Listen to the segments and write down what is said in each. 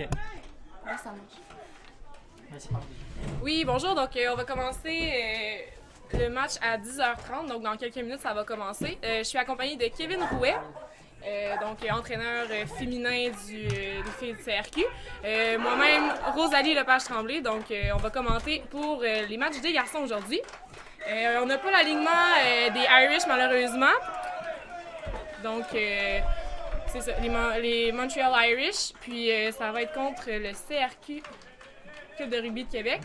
Ouais, ça marche. Vas-y. Oui, bonjour. Donc, on va commencer le match à 10h30. Donc, dans quelques minutes, ça va commencer. Je suis accompagnée de Kevin Rouet, entraîneur féminin des filles du CRQ. Moi-même, Rosalie Lepage-Tremblay. Donc, on va commenter pour les matchs des garçons aujourd'hui. On n'a pas l'alignement des Irish, malheureusement. Donc, c'est ça, les Montreal Irish. Puis, ça va être contre le CRQ, Club de rugby de Québec.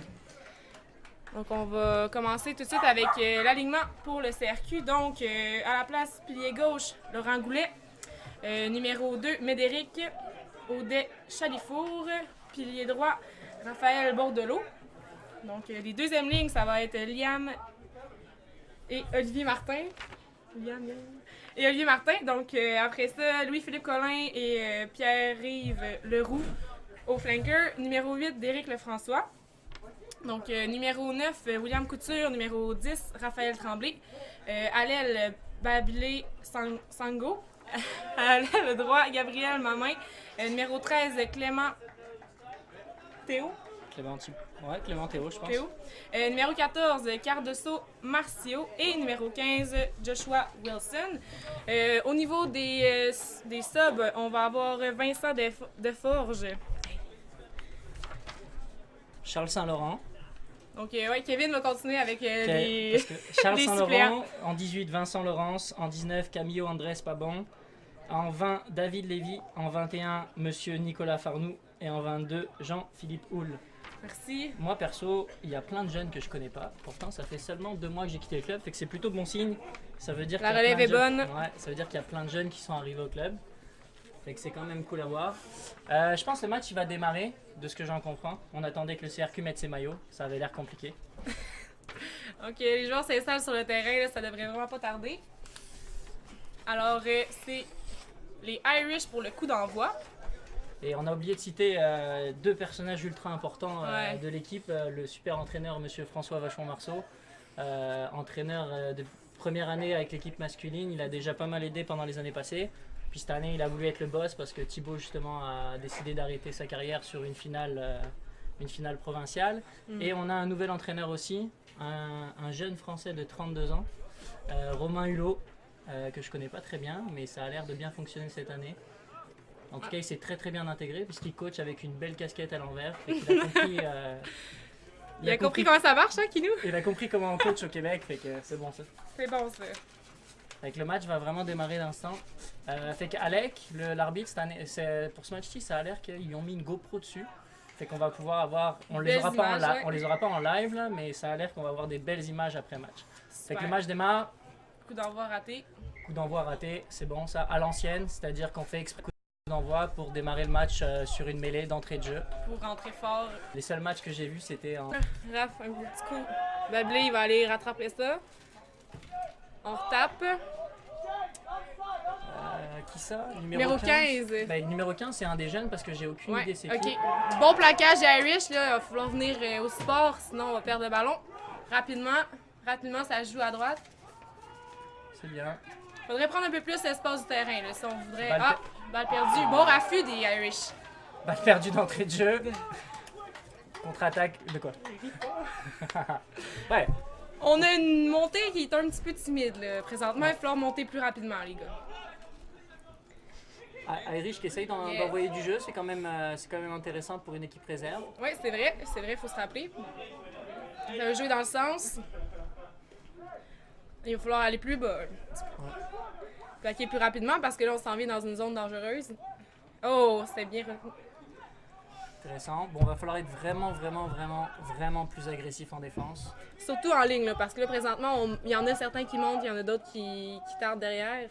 Donc, on va commencer tout de suite avec l'alignement pour le CRQ. Donc, à la place pilier gauche, Laurent Goulet. Numéro 2, Médéric Audet-Chalifour. Pilier droit, Raphaël Bordelot. Donc, les deuxièmes lignes, ça va être Liam et Olivier Martin. Olivier Martin. Donc, après ça, Louis-Philippe Collin et Pierre-Yves Leroux au flanker. Numéro 8, Déric Lefrançois. Donc, numéro 9, William Couture. Numéro 10, Raphaël Tremblay. À l'aile, Babilé Sango. À l'aile droit, Gabriel Mamin. Numéro 13, Clément Théo. Clément Théo, je pense. Numéro 14, Cardoso Marcio. Et numéro 15, Joshua Wilson. Au niveau des subs, on va avoir Vincent Deforge. Charles Saint-Laurent. Donc, Kevin va continuer avec les Charles les Saint-Laurent, suppléants. en 18, Vincent Laurence, en 19, Camillo Andrés Pabon, en 20, David Lévy, en 21, Monsieur Nicolas Farnoux, et en 22, Jean-Philippe Houle. Merci. Moi, perso, il y a plein de jeunes que je connais pas. Pourtant, ça fait seulement 2 mois que j'ai quitté le club, fait que c'est plutôt bon signe. Ça veut dire La qu'il y a relève plein de est jeunes- bonne. Ouais, ça veut dire qu'il y a plein de jeunes qui sont arrivés au club. Fait que c'est quand même cool à voir. Je pense que le match il va démarrer, de ce que j'en comprends. On attendait que le CRQ mette ses maillots, ça avait l'air compliqué. OK, les joueurs s'installent sur le terrain, là, ça devrait vraiment pas tarder. Alors, c'est les Irish pour le coup d'envoi. Et on a oublié de citer 2 personnages ultra importants Ouais. de l'équipe. Le super entraîneur, monsieur François Vachon-Marceau, entraîneur de première année avec l'équipe masculine. Il a déjà pas mal aidé pendant les années passées. Puis cette année, il a voulu être le boss parce que Thibaut, justement, a décidé d'arrêter sa carrière sur une finale provinciale. Et on a un nouvel entraîneur aussi, un jeune Français de 32 ans, Romain Hulot, que je connais pas très bien, mais ça a l'air de bien fonctionner cette année. En tout cas, il s'est très très bien intégré puisqu'il coach avec une belle casquette à l'envers. Fait qu'il a compris, Il a compris comment ça marche, hein, Kinou? il a compris comment on coach au Québec, fait que c'est bon ça. C'est bon, ça. Fait que le match va vraiment démarrer d'instant. Fait qu'Alec, l'arbitre, pour ce match-ci, ça a l'air qu'ils ont mis une GoPro dessus. Fait qu'on va pouvoir avoir, on les Belles aura pas images, ouais. on les aura pas en live là, mais ça a l'air qu'on va avoir des belles images après match. Fait que Super. le match démarre, Coup d'envoi raté. coup d'envoi raté, c'est bon ça, à l'ancienne, c'est-à-dire qu'on fait exprès coup d'envoi pour démarrer le match sur une mêlée d'entrée de jeu. Pour rentrer fort. Les seuls matchs que j'ai vus c'était en Raph, un petit coup. Bablé, il va aller rattraper ça. On retape. qui ça? Numéro 15. Ben, numéro 15 c'est un des jeunes parce que j'ai aucune Ouais, idée c'est OK. qui. Bon plaquage des Irish, là. Il va falloir venir au sport, sinon on va perdre le ballon. Rapidement, ça joue à droite. C'est bien. Faudrait prendre un peu plus l'espace du terrain, là, si on voudrait. Balle Balle perdue. Bon raffut des Irish. Balle perdue d'entrée de jeu. Contre-attaque de quoi? Ouais. On a une montée qui est un petit peu timide, là. Présentement, il va falloir monter plus rapidement, les gars. Irish qui essaye Yeah. d'envoyer du jeu, c'est quand même intéressant pour une équipe réserve. Oui, c'est vrai, il faut se rappeler. Ça va jouer dans le sens. Il va falloir aller plus bas. Plaquer plus rapidement parce que là, on s'en vient dans une zone dangereuse. Oh, c'était bien retenu. Intéressant. Bon, va falloir être vraiment plus agressif en défense. Surtout en ligne, là, parce que là, présentement, il y en a certains qui montent, il y en a d'autres qui tardent derrière.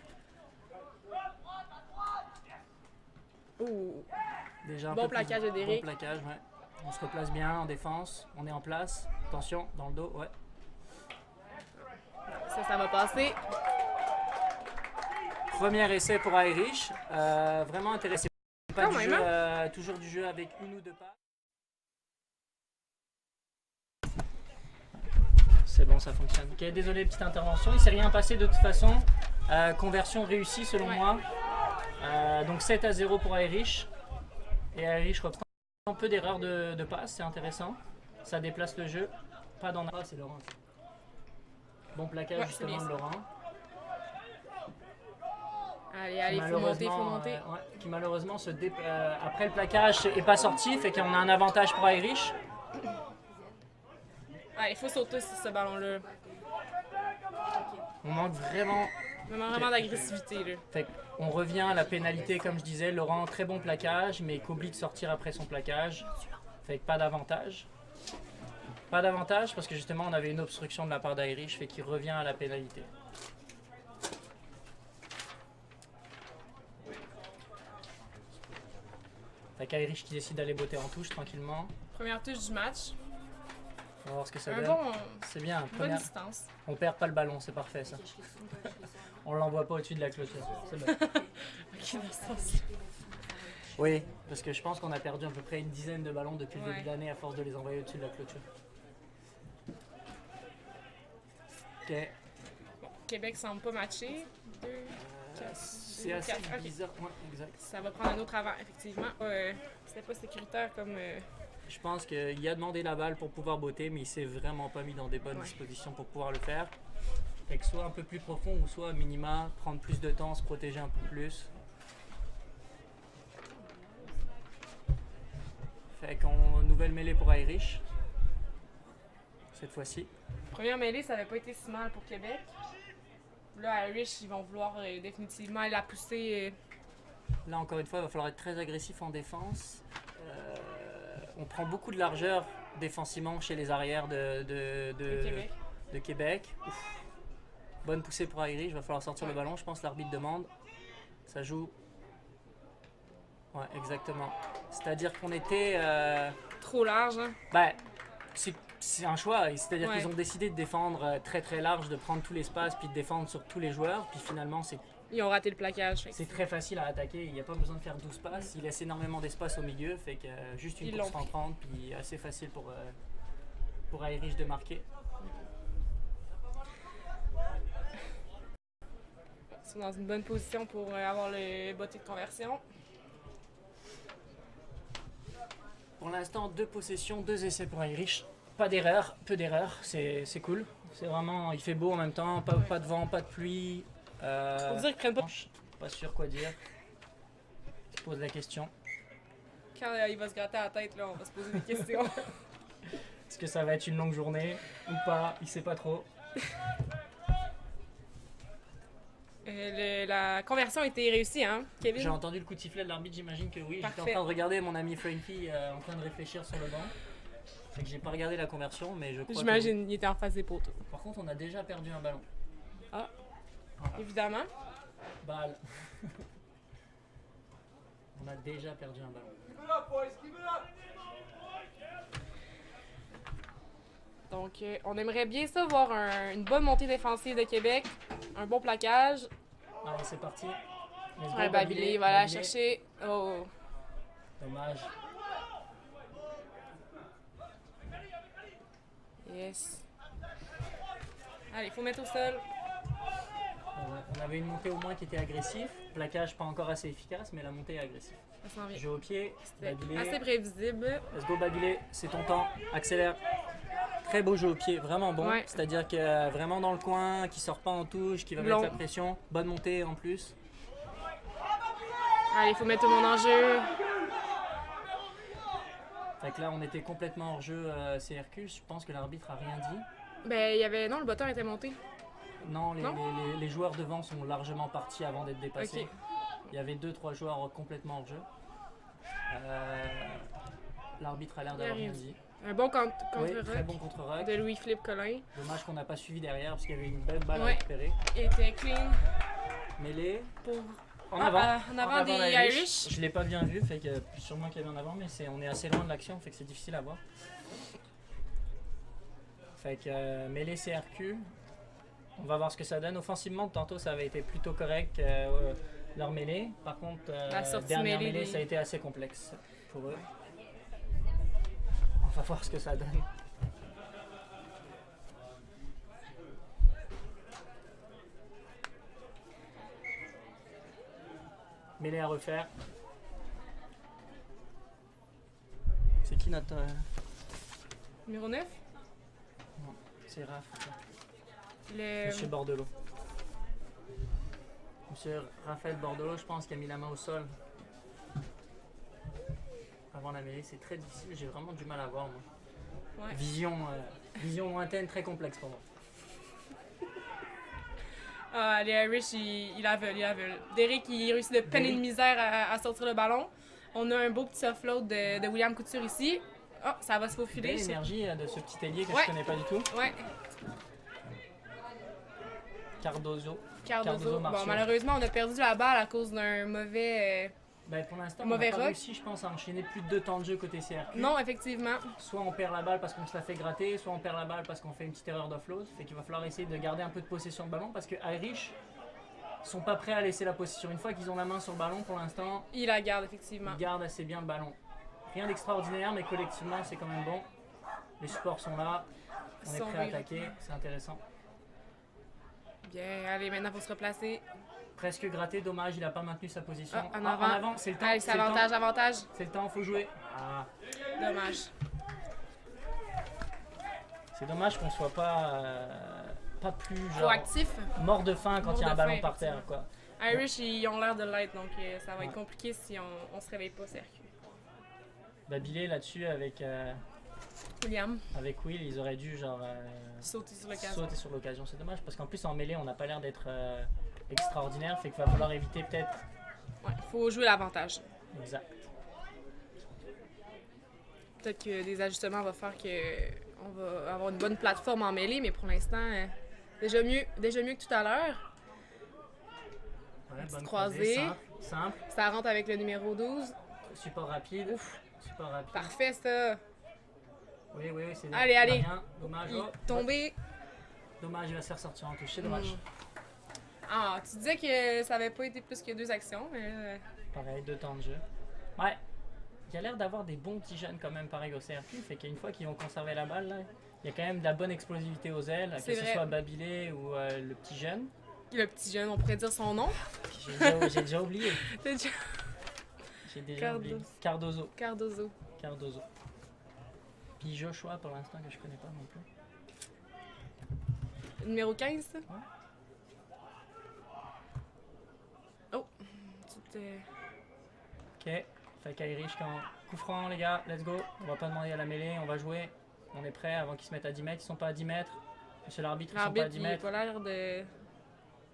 Ouh. Déjà un Bon peu plus- plaquage de Déric. Bon plaquage, ouais. On se replace bien en défense, on est en place. Attention, dans le dos, ouais. Ça va passer. Premier essai pour Irish. Vraiment intéressé. Pas Quand du même, jeu, toujours du jeu avec une ou deux passes. C'est bon, ça fonctionne. Ok, désolé, petite intervention. Il s'est rien passé de toute façon. Conversion réussie selon Ouais. moi. Donc 7-0 pour Irish. Et Irish reprend Un peu d'erreur de passe, c'est intéressant. Ça déplace le jeu. Pas dans... Ah, c'est Laurent. Bon plaquage Ouais, justement c'est de bien Laurent. Allez, faut monter, faut monter. Ouais, qui malheureusement après le plaquage est pas sorti, fait qu'on a un avantage pour Irish. Allez, il faut sauter sur ce ballon-là. On manque vraiment. Vraiment d'agressivité, là. Fait on revient à la pénalité, comme je disais. Laurent, très bon plaquage, mais qu'oublie de sortir après son plaquage. Fait que pas d'avantage. Pas d'avantage parce que justement on avait une obstruction de la part d'Irish, fait qu'il revient à la pénalité. Fait qu'Irish qui décide d'aller botter en touche tranquillement. Première touche du match. On va voir ce que ça Un donne. bon... C'est bien. Bonne distance. On perd pas le ballon, c'est parfait ça. On l'envoie pas au-dessus de la clôture. C'est bon. Ok, dans ce sens-là. Oui, parce que je pense qu'on a perdu à peu près une dizaine de ballons depuis le Ouais. début de l'année à force de les envoyer au-dessus de la clôture. Ok. Bon, Québec semble pas matcher. 2, 4, C'est assez ok. bizarre. Ouais, exact. Ça va prendre un autre avant, effectivement. C'était pas sécuritaire comme... Je pense qu'il a demandé la balle pour pouvoir botter, mais il s'est vraiment pas mis dans des bonnes Ouais. dispositions pour pouvoir le faire. Fait que soit un peu plus profond ou soit à minima, prendre plus de temps, se protéger un peu plus. Fait qu'on nouvelle mêlée pour Irish. Cette fois-ci. Première mêlée, ça avait pas été si mal pour Québec. Là, Irish, ils vont vouloir définitivement la pousser. Là encore une fois, il va falloir être très agressif en défense. On prend beaucoup de largeur défensivement chez les arrières de Québec. de Québec. Ouf. Bonne poussée pour Irish, il va falloir sortir le ballon, je pense l'arbitre demande. Ça joue. Ouais, exactement. C'est-à-dire qu'on était... Trop large, hein? bah, c'est un choix, c'est-à-dire Ouais. qu'ils ont décidé de défendre très très large, de prendre tout l'espace, puis de défendre sur tous les joueurs, puis finalement Ils ont raté le plaquage. Fait que c'est très facile à attaquer, il n'y a pas besoin de faire 12 passes, il laisse énormément d'espace au milieu, fait que juste une Ils course l'ont en 30, puis assez facile pour Irish de marquer. Ils sont dans une bonne position pour avoir le botté de conversion. Pour l'instant, 2 possessions, 2 essais pour Irish. Pas d'erreur, peu d'erreurs, c'est cool. C'est vraiment, il fait beau en même temps, pas de vent, pas de pluie. Pour dire qu'ils prennent pas... Pas sûr quoi dire. Je pose la question. Quand il va se gratter la tête, là, on va se poser des questions. Est-ce que ça va être une longue journée ou pas? Il sait pas trop. La conversion a été réussie, hein, Kevin? J'ai entendu le coup de sifflet de l'arbitre, j'imagine que oui. J'étais en Parfait. train de regarder mon ami Frankie en train de réfléchir sur le banc. Fait que j'ai pas regardé la conversion, mais je crois que... J'imagine, il était en face des poteaux. Par contre, on a déjà perdu un ballon. Ah, évidemment. Balle. On a déjà perdu un ballon. Donc, on aimerait bien ça voir une bonne montée défensive de Québec, un bon plaquage. Allez, c'est parti. Let's go, Un Babilé, voilà, Babilé. chercher. Oh, Dommage. yes. Allez, il faut mettre au sol. On avait une montée au moins qui était agressive. Plaquage pas encore assez efficace, mais la montée est agressive. Ça s'en vient. Jeu au pied, C'était Babilé. assez prévisible. Let's go Babilé, c'est ton temps, accélère. Très beau jeu au pied, vraiment bon. Ouais. C'est-à-dire que vraiment dans le coin, qui sort pas en touche, qui va Long. mettre la pression. Bonne montée en plus. Allez, il faut mettre tout le monde en jeu. Fait que là on était complètement hors jeu CRQ, je pense que l'arbitre a rien dit. Ben, il y avait... Non, le botteur était monté. Non, Non? les joueurs devant sont largement partis avant d'être dépassés. Ok. Il y avait 2-3 joueurs complètement hors jeu. L'arbitre a l'air d'avoir rien dit. Un bon Oui, contre-rock très bon contre-rock. de Louis-Philippe Collin. Dommage qu'on n'a pas suivi derrière parce qu'il y avait une belle balle à Ouais. récupérer. Il était clean Mêlée. pour... En Ah, avant. en avant des Irish. Je l'ai pas bien vu, fait que sûrement qu'il y avait en avant, mais on est assez loin de l'action, fait que c'est difficile à voir. Fait que mêlée CRQ. On va voir ce que ça donne. Offensivement, tantôt ça avait été plutôt correct leur mêlée. Par contre, La sortie dernière mêlée, mêlée, des- ça a été assez complexe pour eux. On va voir ce que ça donne. Mêlée à refaire. C'est qui notre. Numéro 9. Non, c'est Raph. Le... Monsieur Bordelot. Monsieur Raphaël Bordelot, je pense qu'il a mis la main au sol. Avant la mêlée, c'est très difficile, j'ai vraiment du mal à voir moi. Ouais. Vision lointaine, très complexe pour moi. Ah, les Irish, ils la veulent, ils la veulent. Derek, il réussit de peine et de misère à sortir le ballon. On a un beau petit offload de William Couture ici. Oh, ça va se faufiler. Belle énergie de ce petit ailier que Ouais. je connais pas du tout. Ouais. Cardozo. Cardozo. Marceau. Bon, malheureusement, on a perdu la balle à cause d'un mauvais... Ben, pour l'instant, on mauvais n'a pas rock. réussi, je pense, à enchaîner plus de 2 temps de jeu côté CRQ. Non, effectivement. Soit on perd la balle parce qu'on se la fait gratter, soit on perd la balle parce qu'on fait une petite erreur d'offload. Fait qu'il va falloir essayer de garder un peu de possession de ballon parce que Irish sont pas prêts à laisser la possession. Une fois qu'ils ont la main sur le ballon, pour l'instant, Il la garde, effectivement. ils gardent assez bien le ballon. Rien d'extraordinaire, mais collectivement, c'est quand même bon. Les supports sont là, on est Sont prêt à vrais. attaquer, c'est intéressant. Bien, allez, maintenant, il faut se replacer. Presque gratté, dommage, il a pas maintenu sa position. Ah, en avant. C'est le temps. Allez, c'est avantage, avantage. C'est le temps, faut jouer. Ah. Dommage. C'est dommage qu'on soit pas plus genre Proactif. mort de faim quand Mort il y a un de ballon faim, par terre, quoi. Irish, ils ont l'air de l'être, donc ça va être Ouais. compliqué si on se réveille pas, CRQ. Babilé là-dessus avec William, Will, ils auraient dû genre sauter sur l'occasion. sauter sur l'occasion. C'est dommage parce qu'en plus en mêlée, on n'a pas l'air d'être extraordinaire, fait qu'il va falloir éviter peut-être. Ouais, faut jouer l'avantage. Exact. Peut-être que des ajustements vont faire qu'on va avoir une bonne plateforme en mêlée, mais pour l'instant, déjà mieux que tout à l'heure. Ouais, Petite bonne croisée. simple, Ça rentre avec le numéro 12. support rapide. Support rapide. Parfait, ça. Oui, c'est Allez, ça va allez. bien. Dommage. Il Oh, est tombé. dommage, il va se faire sortir en touche, c'est dommage. Ah, tu disais que ça avait pas été plus que 2 actions, mais Pareil, 2 temps de jeu. Ouais. Il y a l'air d'avoir des bons petits jeunes quand même pareil au CRQ, fait qu'une fois qu'ils vont conserver la balle, là, il y a quand même de la bonne explosivité aux ailes, que C'est ce vrai. soit Babilé ou le petit jeune. le petit jeune, on pourrait dire son nom. J'ai déjà oublié. C'est déjà J'ai déjà oublié. Cardozo. Cardozo. Puis Joshua pour l'instant que je connais pas non plus. Numéro 15, ça? Ouais. Oh, tu t'es... Ok. Fait qu'Irish quand coup franc les gars, let's go. On va pas demander à la mêlée, on va jouer. On est prêt avant qu'ils se mettent à 10 mètres. Ils sont pas à 10 mètres. Monsieur l'arbitre, ils sont pas à L'arbitre, 10 il a mètres. pas l'air de...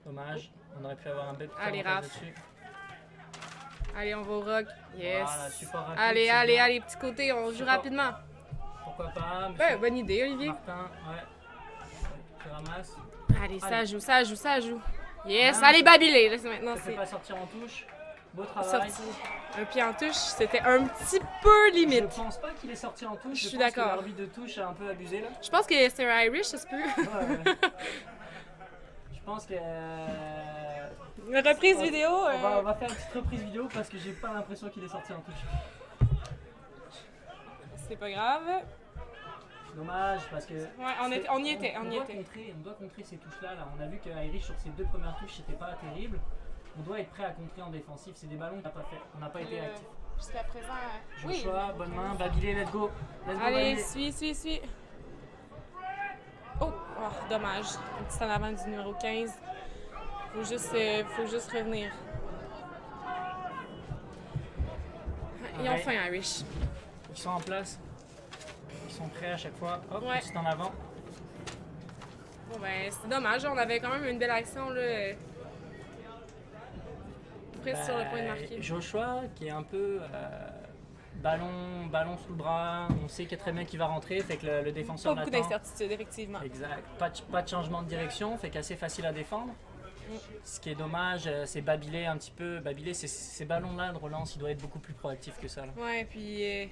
Dommage. On aurait pu avoir un bel petit Allez, avantage Raph. dessus. Allez, on va au rock. Yes. Voilà, support rapide, allez, c'est allez, bien. allez, petit côté, on joue Support. rapidement. Pourquoi pas, monsieur Ouais, bonne idée, Olivier. Martin, ouais. Qui ramasse. Allez, ça Allez. joue, ça joue, ça joue. Yes, Ah, allez, Babilé. Là, maintenant, Ça fait c'est pas sortir en touche. Beau travail. sorti. Un pied en touche, c'était un petit peu Je limite. pense pas qu'il est sorti en touche. Je suis pense d'accord. que l'arbitre de touche a un peu abusé là. Je pense que c'est un Irish, ça se peut. Ouais. Je pense que. Une reprise vidéo. On va faire une petite reprise vidéo parce que j'ai pas l'impression qu'il est sorti en touche. C'est pas grave. Dommage parce que. Ouais, on y était, on y doit était. on doit contrer ces touches là. On a vu que Irish sur ses 2 premières touches c'était pas terrible. On doit être prêt à contrer en défensif. C'est des ballons qu'on n'a pas fait. On n'a pas été actifs. Jusqu'à présent, oui. Joshua, bonne main, Babilé, let's go. Let's go, Allez, Babilé. suis. Oh, dommage. Un petit en avant du numéro 15. Faut juste revenir. Ils ont Ouais. faim, Irish. Ils sont en place. Ils sont prêts à chaque fois. Hop, Ouais. c'est en avant. Bon, ben, c'est dommage. On avait quand même une belle action, là. Presque sur le point de marquer. Joshua qui est un peu ballon sous le bras. On sait qu'il y a très bien qu'il va rentrer, fait que le défenseur Pas beaucoup l'attend. d'incertitudes, effectivement. Exact. Pas de changement de direction, fait qu'assez facile à défendre. Ce qui est dommage, c'est Babilé un petit peu. Babilé, ces ballons-là de relance, il doit être beaucoup plus proactif que ça. Là. Ouais, puis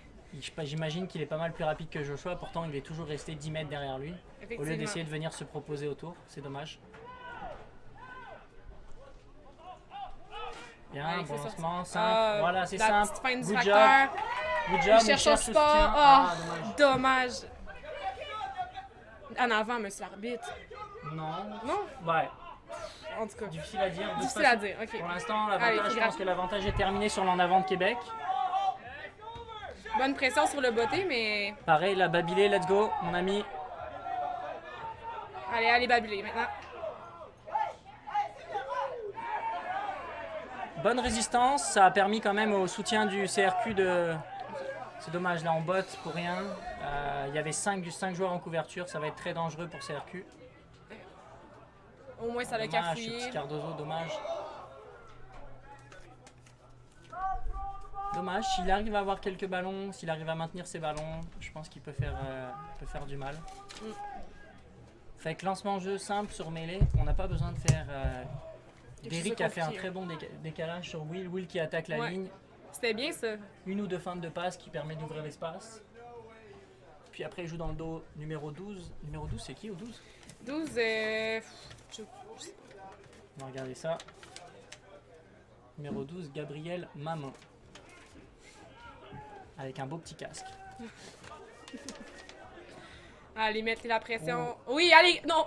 J'imagine qu'il est pas mal plus rapide que Joshua, pourtant il est toujours resté 10 mètres derrière lui. Au effectivement. lieu d'essayer de venir se proposer autour, c'est dommage. Bien, Ouais, il bon faut lancement, sortir. simple. Voilà, c'est la simple. petite fin du Good facteur. job. Good job, Il on cherche son le support. soutien. Oh, Ah, dommage. dommage. En avant, monsieur l'arbitre. Non. Non? Ouais, En tout cas. difficile à dire. De toute Difficile à façon, dire, ok. Pour l'instant, Allez, l'avantage, faut je pense que l'avantage est terminé sur l'en avant de Québec. Bonne pression sur le botté, mais Pareil, la Babilé, let's go, mon ami. allez Babilé maintenant. Bonne résistance, ça a permis quand même au soutien du CRQ de... C'est dommage, là on botte pour rien. Il y avait 5 joueurs en couverture, ça va être très dangereux pour CRQ. Au moins, ça l'a Dommage, ce cafouillé. petit Cardozo, dommage. Dommage, s'il arrive à avoir quelques ballons, s'il arrive à maintenir ses ballons, je pense qu'il peut faire du mal. Fait que lancement jeu simple sur mêlée, on n'a pas besoin de faire... Derrick a fait un très bon décalage sur Will, Will qui attaque la ligne. C'était bien ça. Une ou deux feintes de passe qui permet d'ouvrir l'espace. Puis après il joue dans le dos numéro 12. Numéro 12 c'est qui au 12 12, On va regarder ça. Numéro 12, Gabriel Maman. Avec un beau petit casque. Allez, mettez la pression. Oui, allez, non!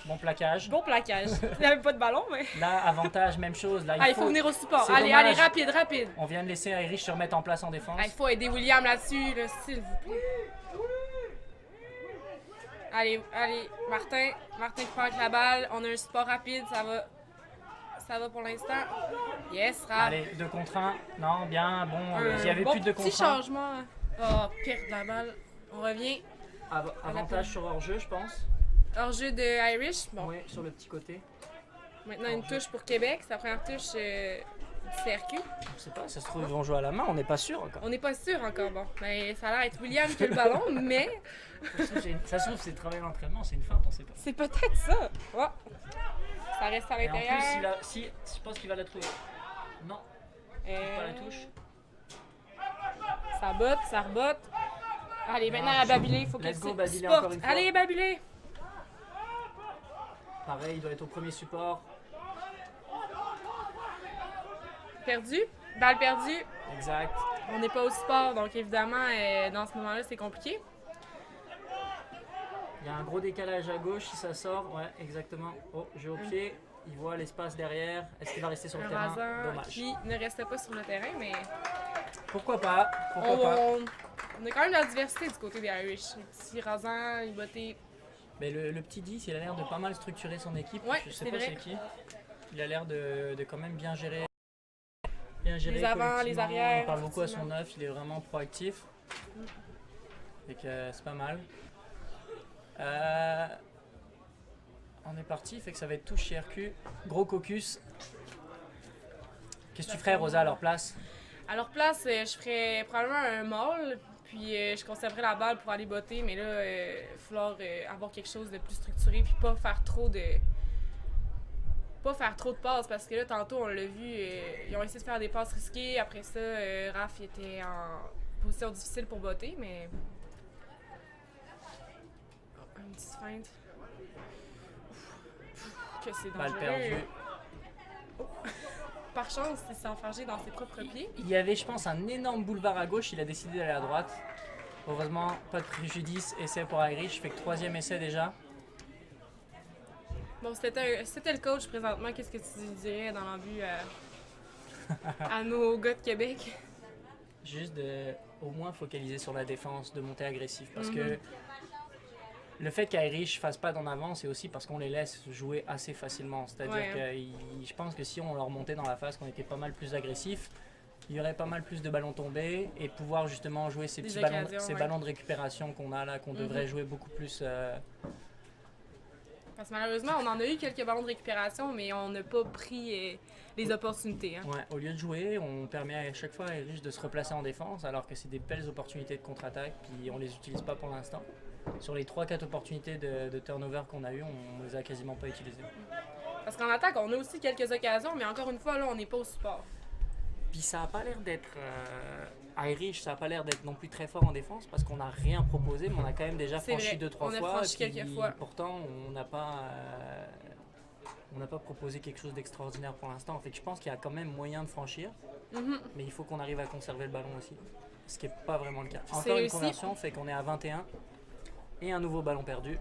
Bon plaquage. Bon plaquage. Il n'y avait pas de ballon, mais... Là, avantage, même chose. Là, il faut venir au support. C'est Allez, dommage. rapide. On vient de laisser Irish se remettre en place en défense. Il faut aider William là-dessus, là, s'il vous plaît. Allez, Martin qui part avec la balle. On a un support rapide, ça va pour l'instant. Yes, Raph. Allez, 2 contre 1. Non, bien, bon, il y avait bon plus de 2 contre 1. petit changement. Oh, perte de la balle. On revient. Avantage sur hors-jeu, je pense. Hors-jeu de Irish. Bon. Oui, sur le petit côté. Maintenant, une touche pour Québec. C'est la première touche du CRQ. Je sais pas, ça se trouve, ils vont jouer à la main, on n'est pas sûr encore. On n'est pas sûr encore. Bon, mais ça a l'air être William qui a le ballon, mais... Ça se trouve, c'est travail d'entraînement, c'est une feinte, on sait pas. C'est peut-être ça. Oh. Ça reste à Et en l'intérieur. plus, je pense qu'il va la trouver. Non, pas la touche. Ça botte, ça rebotte. Allez, maintenant à Babilé, il faut que Let's go, tu Babilé, supportes. encore une fois. Allez, Babilé. Pareil, il doit être au premier support. Perdu. Balle perdue. Exact. On n'est pas au support, donc évidemment, dans ce moment-là, c'est compliqué. Il y a un gros décalage à gauche si ça sort. Ouais, exactement. Oh, jeu au pied. Il voit l'espace derrière. Est-ce qu'il va rester sur le terrain? Dommage. Qui ne reste pas sur le terrain, mais Pourquoi pas? Pourquoi pas? on a quand même de la diversité du côté des Irish. Les petits rasants, les bottés. Mais le petit 10, il a l'air de pas mal structurer son équipe. Ouais, je sais c'est pas vrai. c'est qui. Il a l'air de quand même bien gérer. Les avants, les arrières, Il parle beaucoup à son effectivement. 9, il est vraiment proactif. Et que c'est pas mal. On est parti, fait que ça va être touche chez RQ. Gros caucus. Qu'est-ce que tu ferais, Rosa, à leur place? À leur place, je ferais probablement un maul, puis je conserverais la balle pour aller botter, mais là, il va falloir avoir quelque chose de plus structuré, puis pas faire trop de passes, parce que là, tantôt, on l'a vu, ils ont essayé de faire des passes risquées, après ça, Raph il était en position difficile pour botter, mais... Oh, une petite feinte. Que c'est dangereux. Balle perdue. Par chance, il s'est enfargé dans ses propres pieds. Il y avait, je pense, un énorme boulevard à gauche, il a décidé d'aller à droite. Heureusement, pas de préjudice, essai pour Irish, fait que 3e essai déjà. Bon, c'était le coach présentement. Qu'est-ce que tu dirais dans l'envie à nos gars de Québec? Juste de au moins focaliser sur la défense, de monter agressif. Parce que le fait qu'Irish fasse pas d'en avant, c'est aussi parce qu'on les laisse jouer assez facilement. C'est-à-dire que je pense que si on leur montait dans la face, qu'on était pas mal plus agressif, il y aurait pas mal plus de ballons tombés et pouvoir justement jouer ces petits ballons de récupération qu'on a là, qu'on devrait jouer beaucoup plus. Parce que malheureusement, on en a eu quelques ballons de récupération, mais on n'a pas pris les opportunités. Hein. Ouais, au lieu de jouer, on permet à chaque fois à Irish de se replacer en défense, alors que c'est des belles opportunités de contre-attaque, puis on les utilise pas pour l'instant. Sur les 3-4 opportunités de turnover qu'on a eues, on les a quasiment pas utilisées. Parce qu'en attaque, on a aussi quelques occasions, mais encore une fois, là, on n'est pas au support. Puis ça a pas l'air d'être... Irish, ça a pas l'air d'être non plus très fort en défense, parce qu'on n'a rien proposé, mais on a quand même déjà franchi 2-3 fois. On a franchi quelques fois. Pourtant, on n'a pas proposé quelque chose d'extraordinaire pour l'instant. Fait que je pense qu'il y a quand même moyen de franchir, mais il faut qu'on arrive à conserver le ballon aussi, ce qui n'est pas vraiment le cas. Encore une conversion fait qu'on est à 21 et un nouveau ballon perdu.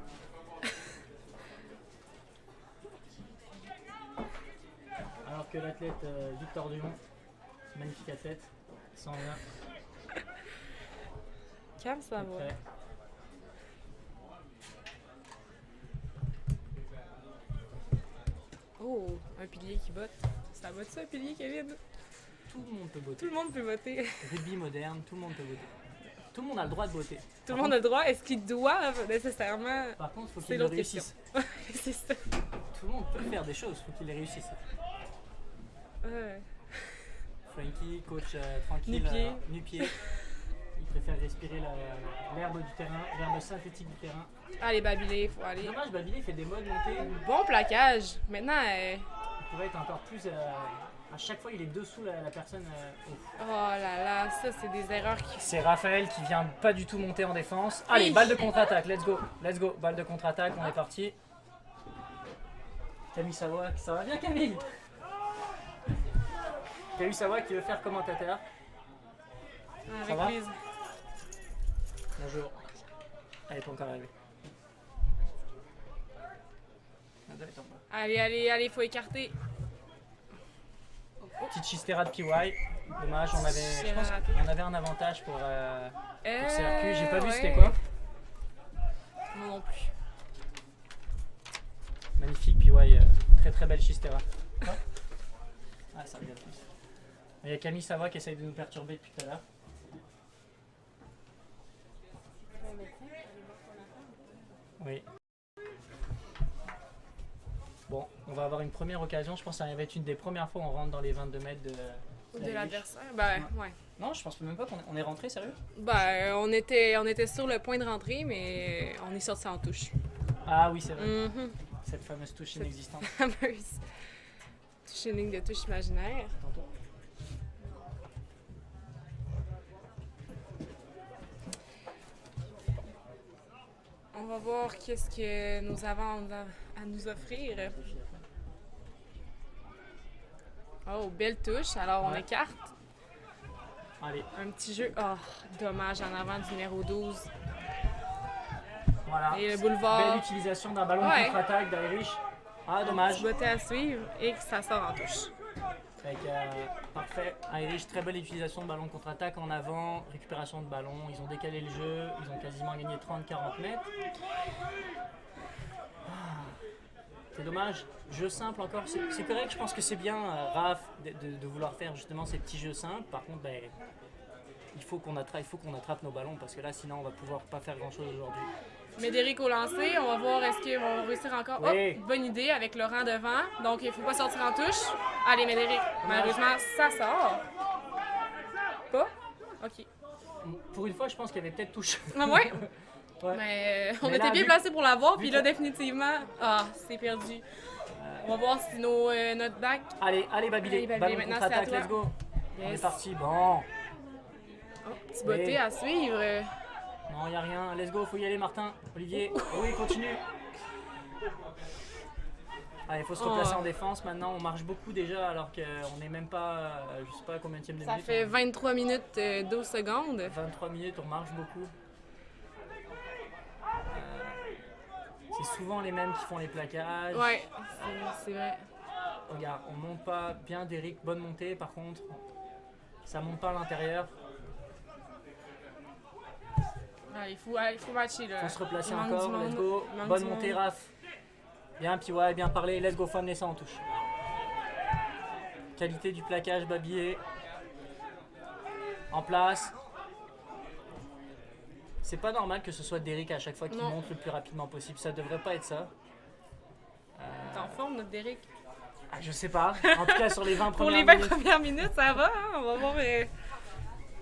Alors que l'athlète Victor Dumont, magnifique athlète, 101. Cam, ça va. Prêt. Oh, un pilier qui botte. Ça botte ça, un pilier, Kevin? Tout le monde peut Tout botter. le monde peut botter. Rugby moderne, tout le monde peut botter. Tout le monde a le droit de botter. Tout le monde a le droit. Est-ce qu'ils doivent nécessairement? Par contre, il faut C'est qu'ils le l'autre question. réussissent. C'est ça. Tout le monde peut faire des choses, il faut qu'ils les réussissent. Ouais. Frankie, coach tranquille, Nu-pied. nu-pied. Il préfère respirer l'herbe du terrain, l'herbe synthétique du terrain. Allez, Babilé, faut aller. Dommage, Babilé fait des modes montées. Bon plaquage. Maintenant, Il pourrait être encore plus. À chaque fois, il est dessous la personne. oh là là, ça, c'est des erreurs qui. C'est Raphaël qui vient pas du tout monter en défense. Allez, Oui. balle de contre-attaque, let's go. Let's go, balle de contre-attaque, on est parti. Camille Savoie, ça va bien Camille? Camille Savoie qui veut faire commentateur. Avec va? Lise. Bonjour. Elle est pas encore arrivée. Elle doit être en bas. Allez, allez, allez, faut écarter. Petite chistera de PY. Dommage, on avait, je pense qu'on avait un avantage pour CRQ. J'ai pas vu c'était quoi. Moi non plus. Magnifique PY, très très belle chistera. Ah, ça revient plus. Il y a Camille Savoie qui essaye de nous perturber depuis tout à l'heure. Oui. Bon, on va avoir une première occasion. Je pense que ça va être une des premières fois où on rentre dans les 22 mètres De l'adversaire. Ben, ouais. Non, je pense même pas qu'on est rentré, sérieux. Ben, on était sur le point de rentrer, mais on est sorti en touche. Ah oui, c'est vrai. Mhm. Cette fameuse touche inexistante. Fameuse. Touche une ligne de touche imaginaire. Tantôt. On va voir qu'est-ce que nous avons à nous offrir. Oh, belle touche. Alors, on Ouais. écarte. Allez, Un petit jeu. Oh, dommage en avant du numéro 12. voilà. Et le boulevard. Belle utilisation d'un ballon Ouais. de contre-attaque d'Irish. Ah, dommage. Beauté à suivre et que ça sort en touche. Avec, parfait. Irish, très belle utilisation de ballon contre-attaque en avant, récupération de ballon. Ils ont décalé le jeu, ils ont quasiment gagné 30-40 mètres. C'est dommage. Jeu simple encore, c'est correct. Je pense que c'est bien, Raph, de vouloir faire justement ces petits jeux simples. Par contre, ben, il faut qu'on attrape nos ballons parce que là, sinon, on va pouvoir pas faire grand-chose aujourd'hui. Médéric au lancer, on va voir est-ce qu'ils vont réussir encore. Oui. Oh, bonne idée avec Laurent devant. Donc, il faut pas sortir en touche. Allez, Médéric. Malheureusement, ça sort. Pas? OK. Pour une fois, je pense qu'il y avait peut-être touche. Ah ouais? Ouais. Mais on Mais était là, bien vu- placés pour l'avoir, vu puis que- là, définitivement, c'est perdu. On va voir si notre bac. Allez, Babilé, Allez, Babilé, ballon maintenant, contre-attaque, c'est à let's toi. go. On est Yes. parti, bon. Oh, petit beauté Oui. à suivre. Non, il n'y a rien. Let's go, faut y aller, Martin. Olivier. Oui, continue. Allez, il faut se replacer Oh. en défense. Maintenant, on marche beaucoup déjà alors qu'on n'est même pas, je sais pas combien de Ça minute. fait 23 minutes 12 secondes. 23 minutes, on marche beaucoup. C'est souvent les mêmes qui font les plaquages. Ouais, c'est vrai. Regarde, on monte pas bien, Derrick. Bonne montée, par contre. Ça monte pas à l'intérieur. Ouais, il faut matcher là. Faut se replacer Il manque encore, du monde. let's go. Il manque Bonne du montée, monde. Raph. Bien, puis ouais, bien parlé, let's go, faut amener ça en touche. Qualité du plaquage, Babillé. En place. C'est pas normal que ce soit Derrick à chaque fois qui Non. monte le plus rapidement possible, ça devrait pas être ça. T'es en forme, notre Derrick? Ah, je sais pas, en tout cas sur les 20 Pour premières les 20 minutes. premières minutes, ça va, hein? On va voir.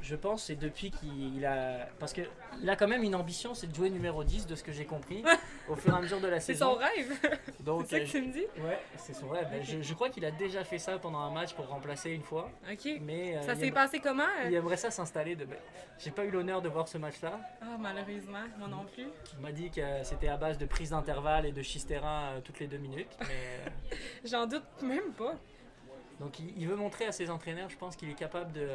Je pense que c'est depuis qu'il a... Parce qu'il a quand même une ambition, c'est de jouer numéro 10 de ce que j'ai compris au fur et à mesure de la C'est saison. son rêve. Donc, C'est ça que tu me dis? ouais, c'est son rêve. Ben, je crois qu'il a déjà fait ça pendant un match pour remplacer une fois. OK. Mais Ça il s'est aime- passé comment? il aimerait ça s'installer. J'ai pas eu l'honneur de voir ce match-là. Ah, malheureusement, moi non plus. Il m'a dit que c'était à base de prise d'intervalle et de chistera toutes les 2 minutes. Mais, J'en doute même pas. donc il veut montrer à ses entraîneurs, je pense qu'il est capable de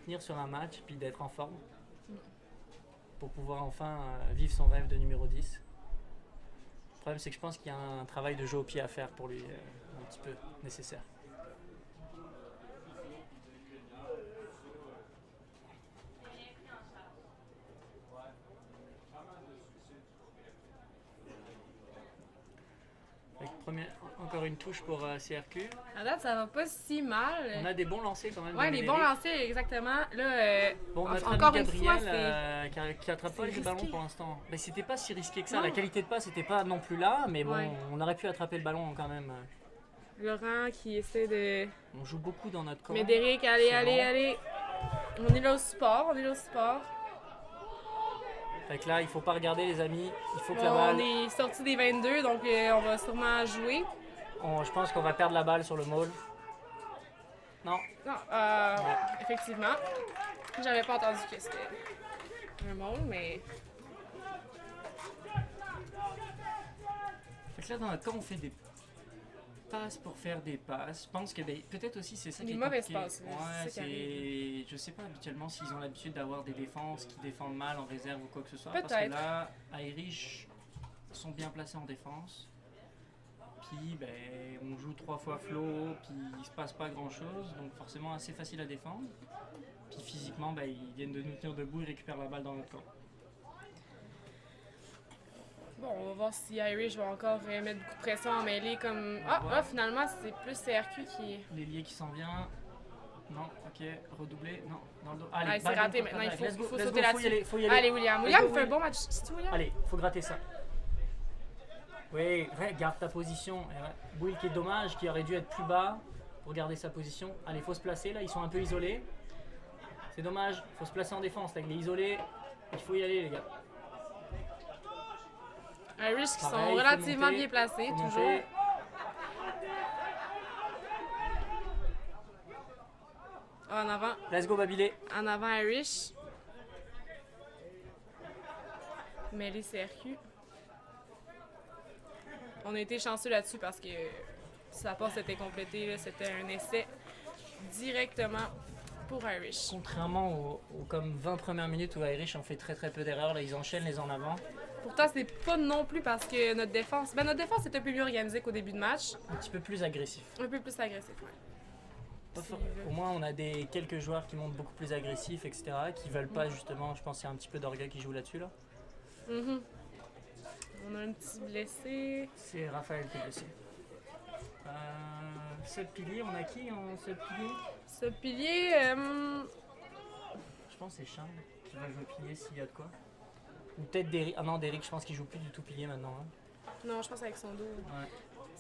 tenir sur un match puis d'être en forme pour pouvoir enfin vivre son rêve de numéro 10. Le problème c'est que je pense qu'il y a un travail de jeu au pied à faire pour lui, un petit peu nécessaire. encore une touche pour CRQ. À date, ça va pas si mal. On a des bons lancers quand même. Ouais, les bons lancers, exactement. Là, bon, notre encore ami une fois, Gabriel qui attrape pas les ballons pour l'instant. Mais c'était pas si risqué que ça. Non. La qualité de passe n'était pas non plus là, mais bon, Ouais. on aurait pu attraper le ballon quand même. Laurent qui essaie de... On joue beaucoup dans notre camp. Médéric, allez, C'est allez, bon. allez. On est là au support, on est là au support. Fait que là, il faut pas regarder les amis. Il faut que la Bon, balle. on est sorti des 22, donc on va sûrement jouer. Je pense qu'on va perdre la balle sur le maul. Non. Non, effectivement. J'avais pas entendu que c'était un mot, mais... Fait que là, dans notre camp, on fait des passes pour faire des passes. Je pense que peut-être aussi c'est ça Des qui est mauvaises compliqué. passes, Ouais, c'est ça qui c'est... Je sais pas habituellement s'ils ont l'habitude d'avoir des défenses qui défendent mal en réserve ou quoi que ce soit. Parce que Peut-être. là, Irish sont bien placés en défense. Puis on joue 3 fois flow, puis il se passe pas grand chose, donc forcément assez facile à défendre. Puis physiquement, ils viennent de nous tenir debout, ils récupèrent la balle dans notre camp. Bon, on va voir si Irish va encore mettre beaucoup de pression en mêlée comme... Finalement, c'est plus CRQ qui... L'ailier qui s'en vient. Non, ok, redoubler, non, dans le dos. Allez, Allez, c'est balle raté dans le maintenant, il contre-attaque. Let's go, faut let's sauter go, là-dessus. faut y aller. Allez, William. Let's William go, fait un William. bon match. C'est William? Allez, faut gratter ça. Oui, garde ta position. Will qui est dommage, qui aurait dû être plus bas pour garder sa position. Allez, faut se placer là, ils sont un peu isolés. C'est dommage, faut se placer en défense là, il est isolé. Il faut y aller les gars. Irish qui sont Pareil, faut relativement monter, bien placés, faut toujours. monter. En avant. Let's go Babilé. En avant Irish. Mêlée CRQ. On a été chanceux là-dessus parce que sa passe était complétée. Là, c'était un essai directement pour Irish. Contrairement aux comme 20 premières minutes où Irish ont fait très très peu d'erreurs, là ils enchaînent les en avant. Pourtant, c'est pas non plus parce que notre défense... notre défense est un peu mieux organisée qu'au début de match. Un petit peu plus agressif. Un peu plus agressif, ouais. Au moins on a quelques joueurs qui montent beaucoup plus agressifs, etc. Qui veulent pas justement, je pense qu'il y a un petit peu d'orgueil qui joue là-dessus là. Mm-hmm. On a un petit blessé. C'est Raphaël qui est blessé. Seul pilier, on a qui en seul pilier? Ce pilier... Je pense que c'est Charles qui va jouer pilier s'il y a de quoi. Ou peut-être Derrick. Ah non, Derrick, je pense qu'il joue plus du tout pilier maintenant. Hein. Non, je pense avec son dos. Ouais.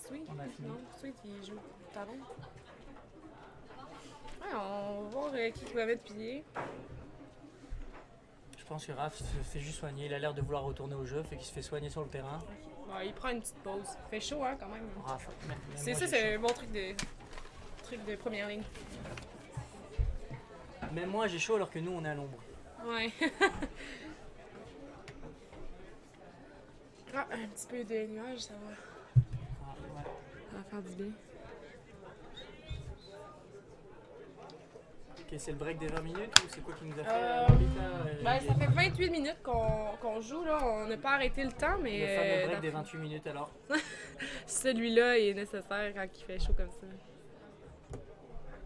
Sweet? On a fini. Non, Sweet, il joue talon. Ouais, on va voir qui va mettre pilier. Je pense que Raph se fait juste soigner. Il a l'air de vouloir retourner au jeu, fait qu'il se fait soigner sur le terrain. Bon, il prend une petite pause. Il fait chaud, hein, quand même. Raph, mais C'est moi, ça, j'ai c'est un bon truc de première ligne. chaud. Même moi j'ai chaud alors que nous on est à l'ombre. Ouais. Un petit peu de nuages, ça va. Ah, ouais. Ça va faire du bien. Ok, c'est le break des 20 minutes ou c'est quoi qui nous a fait Ça fait 28 minutes qu'on joue, là. On n'a pas arrêté le temps, mais... le fameux break des 28 minutes alors. Celui-là est nécessaire quand il fait chaud comme ça.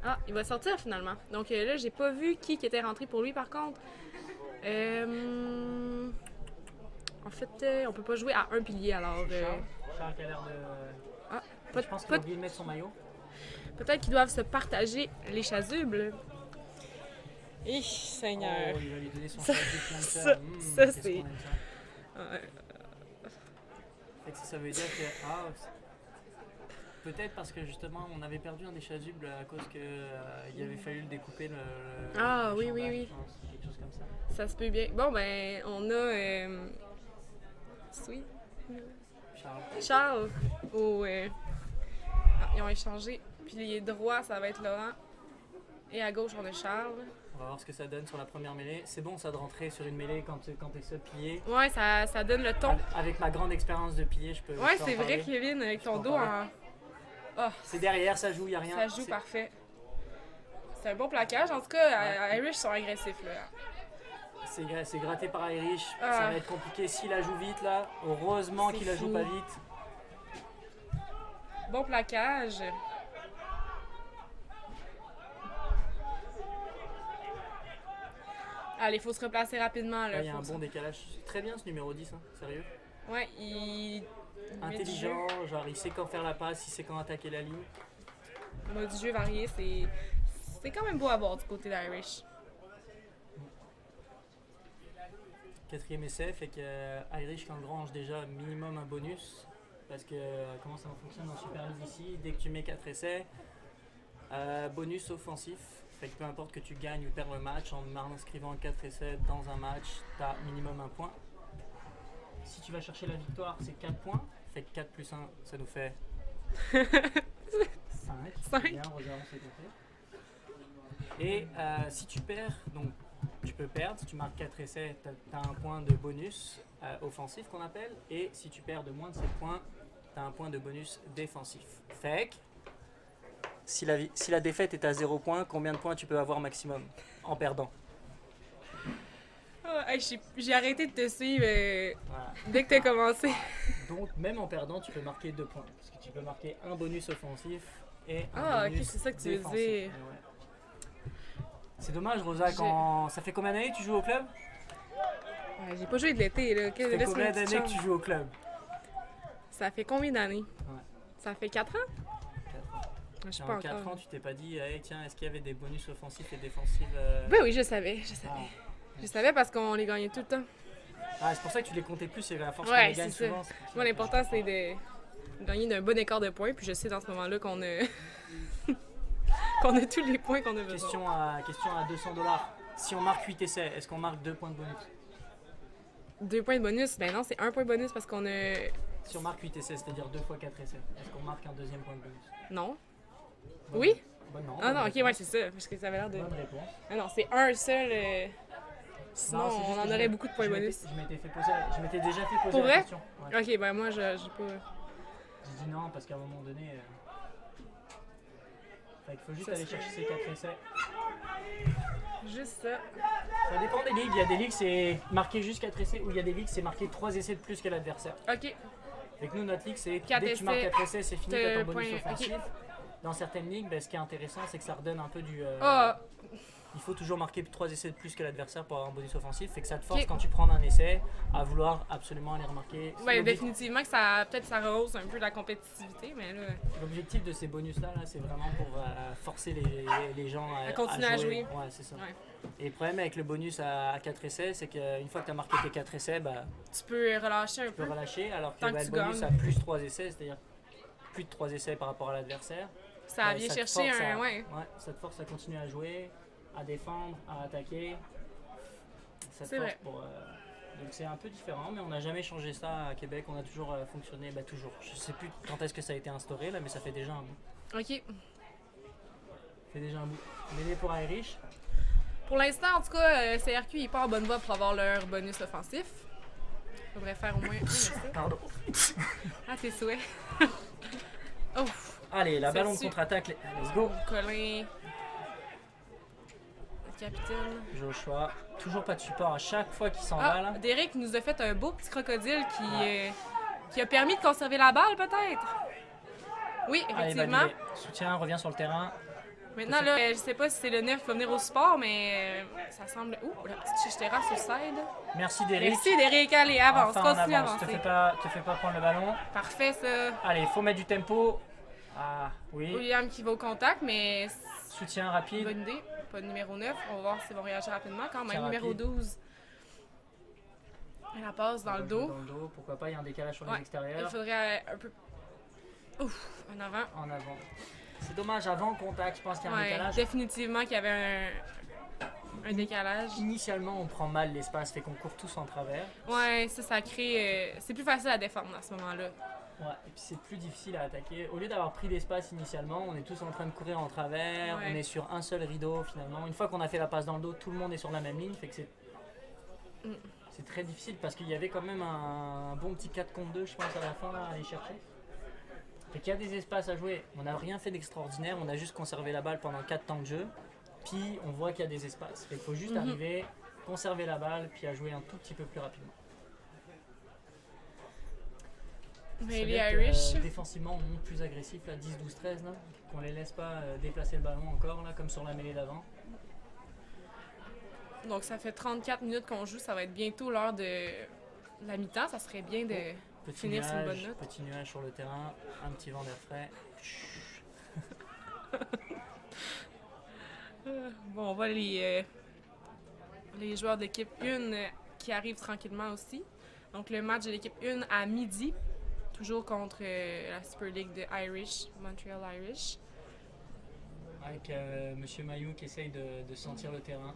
Ah, il va sortir finalement. Donc là, j'ai pas vu qui était rentré pour lui par contre. En fait, on peut pas jouer à un pilier alors. Charles qui a l'air de. Ah, Je pense qu'il a oublié de mettre son maillot. peut-être qu'ils doivent se partager les chasubles. Eh, Seigneur. Oh, il va lui donner son Ça- chasuble plein de ça- cœur. ça, Qu'est-ce c'est- qu'on aime ça. Fait que ça veut dire que. Peut-être parce que justement on avait perdu un des chasubles à cause que il avait fallu le découper le Ah, oui, chandail, oui. je pense, quelque chose comme ça. Ça se peut bien. Bon, ben, on a. Sweet. Charles. Charles. Ils ont échangé. Pilier droit, ça va être Laurent. Et à gauche, on a Charles. On va voir ce que ça donne sur la première mêlée. C'est bon ça de rentrer sur une mêlée quand t'es seul pilier. Ouais, ça donne le ton. Avec ma grande expérience de pilier, je peux. Ouais, je peux en c'est vrai, parler. Kevin, avec ton Je peux dos en en. Ah, C'est derrière, ça joue, y a rien. ça joue C'est- parfait. C'est un bon plaquage. En tout cas, Irish sont agressifs, là. C'est gratté par Irish. Ah. Ça va être compliqué s'il la joue vite là. Heureusement C'est qu'il la joue fini. pas vite. Bon plaquage. Allez, il faut se replacer rapidement, là. Il y a un Faut bon décalage. C'est très bien ce numéro 10, hein, sérieux. Ouais, il intelligent, genre il sait quand faire la passe, il sait quand attaquer la ligne. Le mode du jeu varié, c'est quand même beau à voir du côté d'Irish. 4e essai, fait que Irish qui engrange déjà minimum un bonus. Parce que comment ça fonctionne en Super League ici, dès que tu mets 4 essais, bonus offensif. Fait que peu importe que tu gagnes ou perds le match, en inscrivant 4 essais dans un match, tu as minimum un point. Si tu vas chercher la victoire, c'est 4 points. Fait que 4 plus 1, ça nous fait 5. Bien, Rosa, on s'est compris. Et si tu perds, donc tu peux perdre. Si tu marques 4 essais, tu as un point de bonus offensif qu'on appelle. Et si tu perds de moins de 7 points, tu as un point de bonus défensif. Fait que si la défaite est à 0 points, combien de points tu peux avoir maximum en perdant? Oh, hey, j'ai arrêté de te suivre Voilà. dès que t'as commencé. Donc même en perdant, tu peux marquer 2 points. Parce que tu peux marquer un bonus offensif et un Ah, bonus ok, c'est ça que tu veux défensif. dire. Ouais. C'est dommage, Rosa, quand... Ça fait combien d'années que tu joues au club? Ouais, j'ai pas joué de l'été, là. Ça fait Laisse-moi combien une petite d'années que chance. tu joues au club? Ça fait combien d'années? Ouais. Ça fait 4 ans? 4 ans. Je sais En pas 4 encore. ans, tu t'es pas dit, hey, tiens, est-ce qu'il y avait des bonus offensifs et défensifs Ben oui, je savais. Ah. Je savais parce qu'on les gagnait tout le temps. Ah, c'est pour ça que tu les comptais plus, c'est la force Ouais, qu'on les gagne c'est ça. souvent. Moi, l'important, c'est de gagner d'un bon écart de points. Puis je sais dans ce moment-là qu'on a... qu'on a tous les points qu'on a besoin. Question à $200. Si on marque 8 essais, est-ce qu'on marque 2 points de bonus? 2 points de bonus? Ben non, c'est 1 point de bonus parce qu'on a... Si on marque 8 essais, c'est-à-dire 2 fois 4 essais, est-ce qu'on marque un deuxième point de bonus? Non. Bonne- Oui? non, Ah non, bonne ok, réponse. ouais, c'est ça. Parce que ça avait l'air de... Bonne réponse. Ah non, c'est un seul... Sinon, Non, c'est juste on que en je aurait m'étais- beaucoup de points je m'étais- bonus. Je m'étais déjà fait poser Pour la vrai? question. Ouais. Ok, ben moi, j'ai pas... J'ai dit non parce qu'à un moment donné, fait qu'il faut juste Ça aller serait- chercher ces 4 essais. Juste ça. Ça dépend des ligues. Il y a des ligues c'est marqué juste 4 essais ou il y a des ligues c'est marqué 3 essais de plus que l'adversaire. Ok. Fait que nous, notre ligue, c'est Quatre dès que tu marques essais, 4 essais, c'est fini, t'as ton bonus point- offensif. ok. Dans certaines ligues, ben, ce qui est intéressant, c'est que ça redonne un peu du. Ah, Il faut toujours marquer 3 essais de plus que l'adversaire pour avoir un bonus offensif. Fait que ça te force, Ok. quand tu prends un essai, à vouloir absolument aller remarquer. ouais, L'objectif- définitivement que ça... Peut-être ça rehausse un peu la compétitivité, mais là... L'objectif de ces bonus-là, là, c'est vraiment pour forcer les gens À continuer à jouer. Ouais, c'est ça. Ouais. Et le problème avec le bonus à 4 essais, c'est qu'une fois que tu as marqué tes 4 essais, bah, Tu peux relâcher un tu peux peu. relâcher. Alors que Tant que bah, tu le bonus gagnes. à plus 3 essais, c'est-à-dire plus de 3 essais par rapport à l'adversaire. Ça Ouais, vient te chercher force un... à- Ouais. ça te force à continuer à jouer, à défendre, à attaquer. Ça te C'est force vrai. pour, donc c'est un peu différent, mais on n'a jamais changé ça à Québec. On a toujours fonctionné, bah toujours. Je sais plus quand est-ce que ça a été instauré là, mais ça fait déjà un bout. Ok. Ça fait déjà un bout. Mêlée pour Irish. Pour l'instant, en tout cas, CRQ est pas en bonne voie pour avoir leur bonus offensif. Faudrait faire au moins un essai. Pardon. Ah, tes souhaits. Ouf. Allez, la C'est ballon de su- contre-attaque. Let's go. Colin. Le capitaine. Joshua. Toujours pas de support à chaque fois qu'il s'en va Ah, là. Derek nous a fait un beau petit crocodile qui a permis de conserver la balle, peut-être. Oui, Allez, effectivement. validé. Soutien, revient sur le terrain. Maintenant, là, je sais pas si c'est le 9 qui va venir au support, mais ça semble... Ouh, la petite chichera sur le side. Merci Derek. Merci, Derek. Allez, avance. Enfin, en Continue à avance. avancer. Te fais pas prendre le ballon. Parfait, ça. Allez, faut mettre du tempo. Ah, oui. William qui va au contact, mais Soutien rapide. bonne idée. Pas de numéro 9. On va voir s'ils vont réagir rapidement. Quand même, Tiens, numéro rapide. 12. Elle la passe dans le dos. Dans le dos, pourquoi pas, il y a un décalage sur Ouais, les extérieurs. il faudrait un peu... Ouf, en avant. En avant. C'est dommage, avant contact, je pense qu'il y a un Ouais, décalage. définitivement qu'il y avait un décalage. Initialement, on prend mal l'espace, fait qu'on court tous en travers. Ouais, ça crée... c'est plus facile à défendre à ce moment-là. Ouais, et puis c'est plus difficile à attaquer. Au lieu d'avoir pris l'espace initialement, on est tous en train de courir en travers, Ouais. on est sur un seul rideau finalement. Une fois qu'on a fait la passe dans le dos, tout le monde est sur la même ligne, fait que Mm. c'est très difficile parce qu'il y avait quand même un bon petit 4 contre 2, je pense, à la fin là, à aller chercher. Fait qu'il y a des espaces à jouer. On n'a rien fait d'extraordinaire, on a juste conservé la balle pendant 4 temps de jeu. Puis on voit qu'il y a des espaces. Fait qu'il faut juste Mhm. arriver, conserver la balle, puis à jouer un tout petit peu plus rapidement. Mais Ça les va être, Irish... défensivement, on monte plus agressif, là, 10, 12, 13, là, qu'on les laisse pas déplacer le ballon encore, là, comme sur la mêlée d'avant. Donc ça fait 34 minutes qu'on joue, ça va être bientôt l'heure de la mi-temps. Ça serait bien de finir sur une bonne note. Petit nuage sur le terrain, un petit vent d'air frais. Bon, on voit les joueurs de l'équipe 1 qui arrivent tranquillement aussi. Donc le match de l'équipe 1 à midi, toujours contre la Super League de Irish, Montreal Irish. Avec Monsieur Mayou qui essaye de sentir le terrain.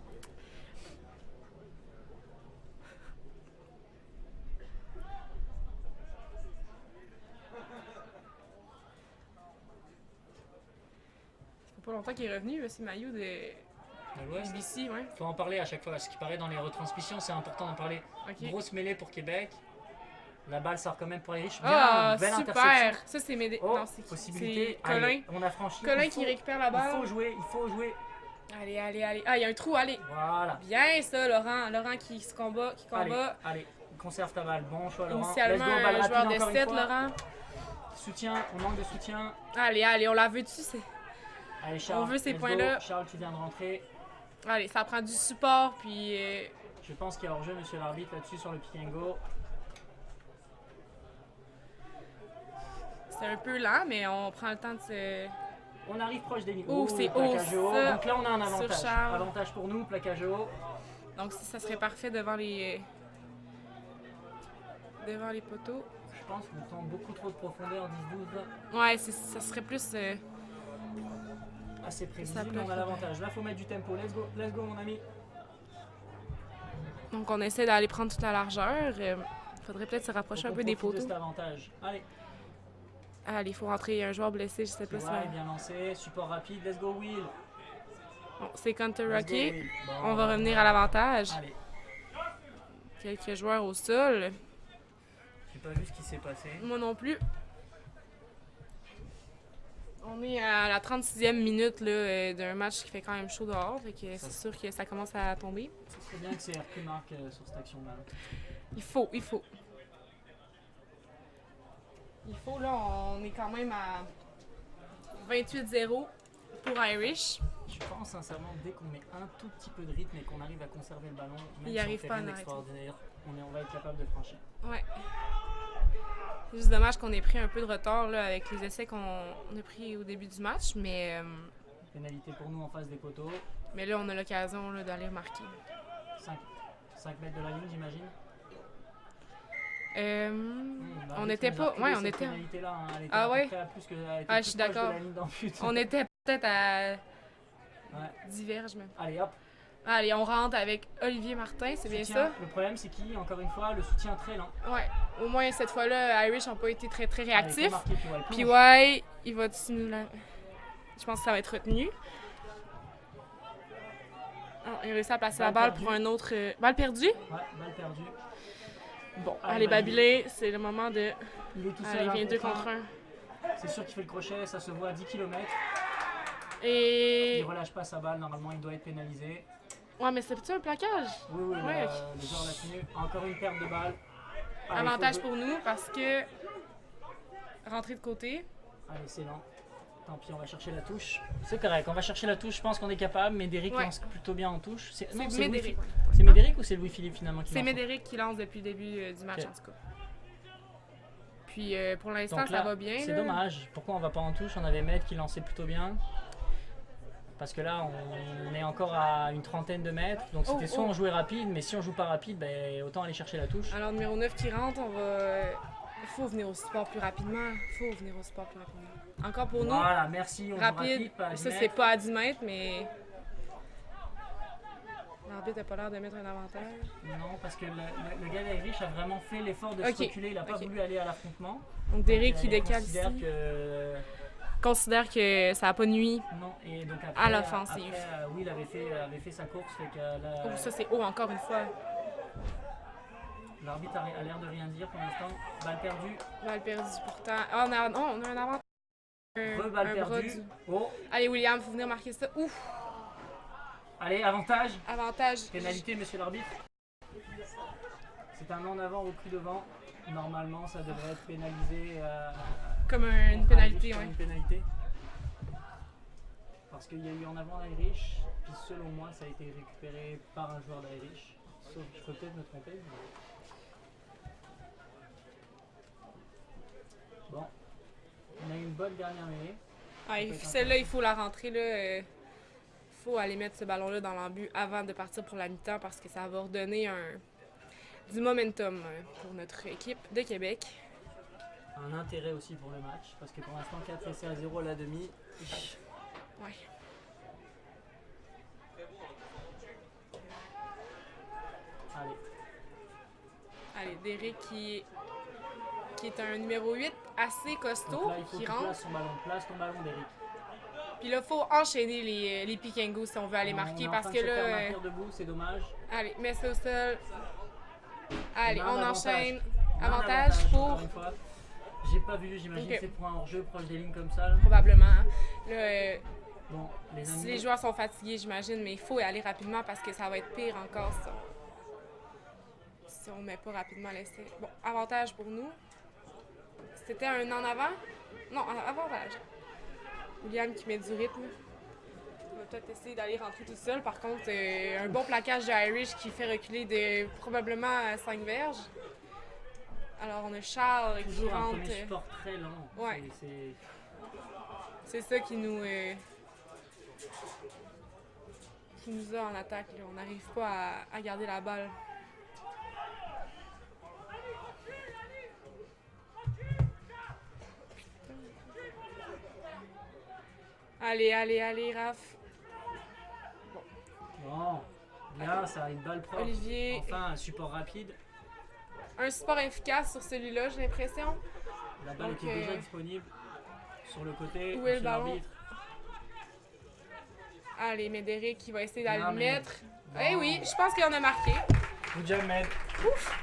Ça fait pas longtemps qu'il est revenu, Monsieur Mayou de l'Ouest. BBC, ouais. Faut en parler à chaque fois. Ce qui paraît dans les retransmissions, c'est important d'en parler. Okay. Grosse mêlée pour Québec. La balle sort quand même pour Irish. Ah, belle super! interception. Ça, c'est Médé. Oh, non, c'est possibilité. Colin. Allez, on a franchi. Colin qui récupère la balle. Il faut jouer. Allez, allez, allez. Ah, il y a un trou, allez. Voilà. Bien ça, Laurent. Laurent qui se combat, Allez, conserve ta balle. Bon choix, Laurent. Initialement, un joueur de 7, Laurent. Soutien, on manque de soutien. Allez, allez, on la veut dessus. Allez, Charles. On veut ces points-là. Charles, tu viens de rentrer. Allez, ça prend du support, puis... Je pense qu'il y a hors-jeu, monsieur l'arbitre, là-dessus, sur le pick and go. C'est un peu lent, mais on prend le temps de se... On arrive proche des lignes. Oh, c'est haut, ça. Donc là, on a un avantage. Sur Charles. Avantage pour nous, plaquage haut. Donc ça serait parfait devant les poteaux. Je pense qu'on prend beaucoup trop de profondeur, 10-12. Ouais, ça serait plus... assez prévisible, on a l'avantage. Là, faut mettre du tempo. Let's go, mon ami. Donc on essaie d'aller prendre toute la largeur. Faudrait peut-être se rapprocher un peu des poteaux. Cet avantage. Allez. Allez, il faut rentrer. Il y a un joueur blessé, je sais pas si... Ouais, bien lancé. Support rapide. Let's go, Will. Bon, c'est counter-rocké. Bon, on va revenir à l'avantage. Allez. Quelques joueurs au sol. J'ai pas vu ce qui s'est passé. Moi non plus. On est à la 36e minute d'un match qui fait quand même chaud dehors. Fait que c'est sûr que ça commence à tomber. C'est bien que c'est RQ marque sur cette action-là. Il faut. Là, on est quand même à 28-0 pour Irish. Je pense sincèrement, dès qu'on met un tout petit peu de rythme et qu'on arrive à conserver le ballon, même il si arrive on fait pas rien à arrêter. d'extraordinaire, on va être capable de franchir. Ouais. C'est juste dommage qu'on ait pris un peu de retard là, avec les essais qu'on a pris au début du match, mais... Pénalité pour nous en face des poteaux. Mais là, on a l'occasion d'aller marquer. 5 mètres de la ligne, j'imagine. On n'était pas... Ouais, on était... Là, hein, elle était ah ouais? Plus que, je suis d'accord. On était peut-être à... Ouais. Diverge même. Allez, hop. Allez, on rentre avec Olivier Martin, c'est bien ça? Le problème, c'est qu'il, encore une fois, le soutien très lent. Ouais. Au moins, cette fois-là, Irish n'ont pas été très réactifs. Puis ouais, il va simuler. Je pense que ça va être retenu. Oh, il a réussi à placer la balle pour un autre... Balle perdue? Ouais, balle perdue. Bon, allez, Babilé, c'est le moment de... Il est tout seul. Allez, il vient 2 contre 1. C'est sûr qu'il fait le crochet, ça se voit à 10 km. Et... Il relâche pas sa balle, normalement il doit être pénalisé. Ouais, mais c'est petit un plaquage? Oui, ouais, le joueur l'a tenu. Encore une perte de balle. Allez, avantage pour nous parce que... Rentrer de côté. Allez, c'est lent. Tant pis, on va chercher la touche. C'est correct, on va chercher la touche, je pense qu'on est capable. Médéric lance plutôt bien en touche. C'est Médéric. C'est Médéric ou c'est Louis-Philippe finalement qui lance? C'est Médéric qui lance depuis le début du match en tout cas. Puis pour l'instant, ça va bien. C'est dommage. Pourquoi on va pas en touche? On avait Med qui lançait plutôt bien. Parce que là, on est encore à une trentaine de mètres. Donc c'était soit on jouait rapide, mais si on joue pas rapide, ben, autant aller chercher la touche. Alors numéro 9 qui rentre, on va... Il faut venir au support plus rapidement. Encore pour nous. Voilà, merci. On rapide. Pas ça, c'est pas à 10 mètres, mais... L'arbitre n'a pas l'air de mettre un avantage. Non, parce que le gars d'Irish a vraiment fait l'effort de se reculer. Il n'a pas voulu aller à l'affrontement. Donc Derek qui décale ici. Considère que ça n'a pas nuit à l'offensive. Will avait fait sa course. Fait que ça, c'est haut encore une fois. L'arbitre a l'air de rien dire pour l'instant. Balle perdue. Balle perdue pourtant. Oh, on a un avantage. Balle perdue. Oh. Allez, William, il faut venir marquer ça. Ouf. Allez, avantage. Avantage. Pénalité, monsieur l'arbitre. C'est un en avant, recul devant. Normalement, ça devrait être pénalisé. Comme une pénalité, oui. Une pénalité. Parce qu'il y a eu en avant Irish, puis selon moi, ça a été récupéré par un joueur d'Irish. Sauf que je peux peut-être me tromper. Mais... Bon, on a une bonne dernière mêlée. Celle-là, il faut la rentrer. Il faut aller mettre ce ballon-là dans l'embut avant de partir pour la mi-temps parce que ça va redonner du momentum pour notre équipe de Québec. Un intérêt aussi pour le match parce que pour l'instant 4 essais à 0 à la demi. Ouais. Allez, Derek qui est un numéro 8 assez costaud. Là, il faut qui qu'il rentre. Place ton ballon, Derek. Puis là, il faut enchaîner les pick and go si on veut aller marquer parce que là. Debout, c'est dommage. Allez, mets ça au sol. Allez, on enchaîne. Avantage pour. J'ai pas vu, j'imagine que c'est pour un hors-jeu proche des lignes comme ça. Là. Probablement. Là, bon, les amis. Les joueurs sont fatigués, j'imagine, mais il faut y aller rapidement parce que ça va être pire encore, ça. Si on met pas rapidement l'essai. Bon, avantage pour nous. C'était un en avant? Non, avantage. William qui met du rythme. On va peut-être essayer d'aller rentrer tout seul. Par contre, un bon plaquage de Irish qui fait reculer de probablement 5 verges. Alors, on a Charles toujours qui rentre. Un premier support très lent. Ouais. C'est ça qui nous a en attaque. Là. On n'arrive pas à garder la balle. Allez, Raph. Bon, bien, ça a une balle propre. Olivier. Enfin, un support rapide. Un support efficace sur celui-là, j'ai l'impression. La balle était déjà disponible sur le côté. Où est le ballon? Allez, Médéric qui va essayer d'aller le mettre. Eh oui, je pense qu'on a marqué. Good job, Med. Ouf!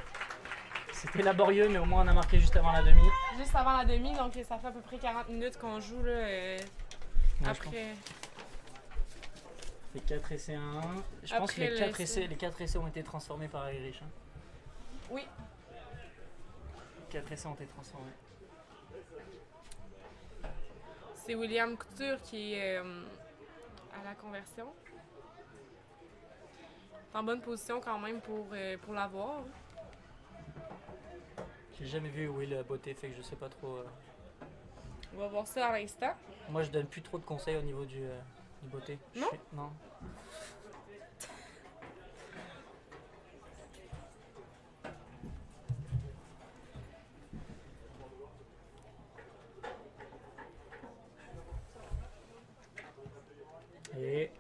C'était laborieux, mais au moins on a marqué juste avant la demi. Juste avant la demi, donc ça fait à peu près 40 minutes qu'on joue là. Après. Les 4 essais à 1. Je pense que les 4 essais ont été transformés par Irish. Hein. Oui. 4 essais ont été transformés. C'est William Couture qui est à la conversion. En bonne position quand même pour l'avoir. J'ai jamais vu Will botter, fait que je sais pas trop. On va voir ça à l'instant. Moi, je donne plus trop de conseils au niveau du botté. Non? Non. Et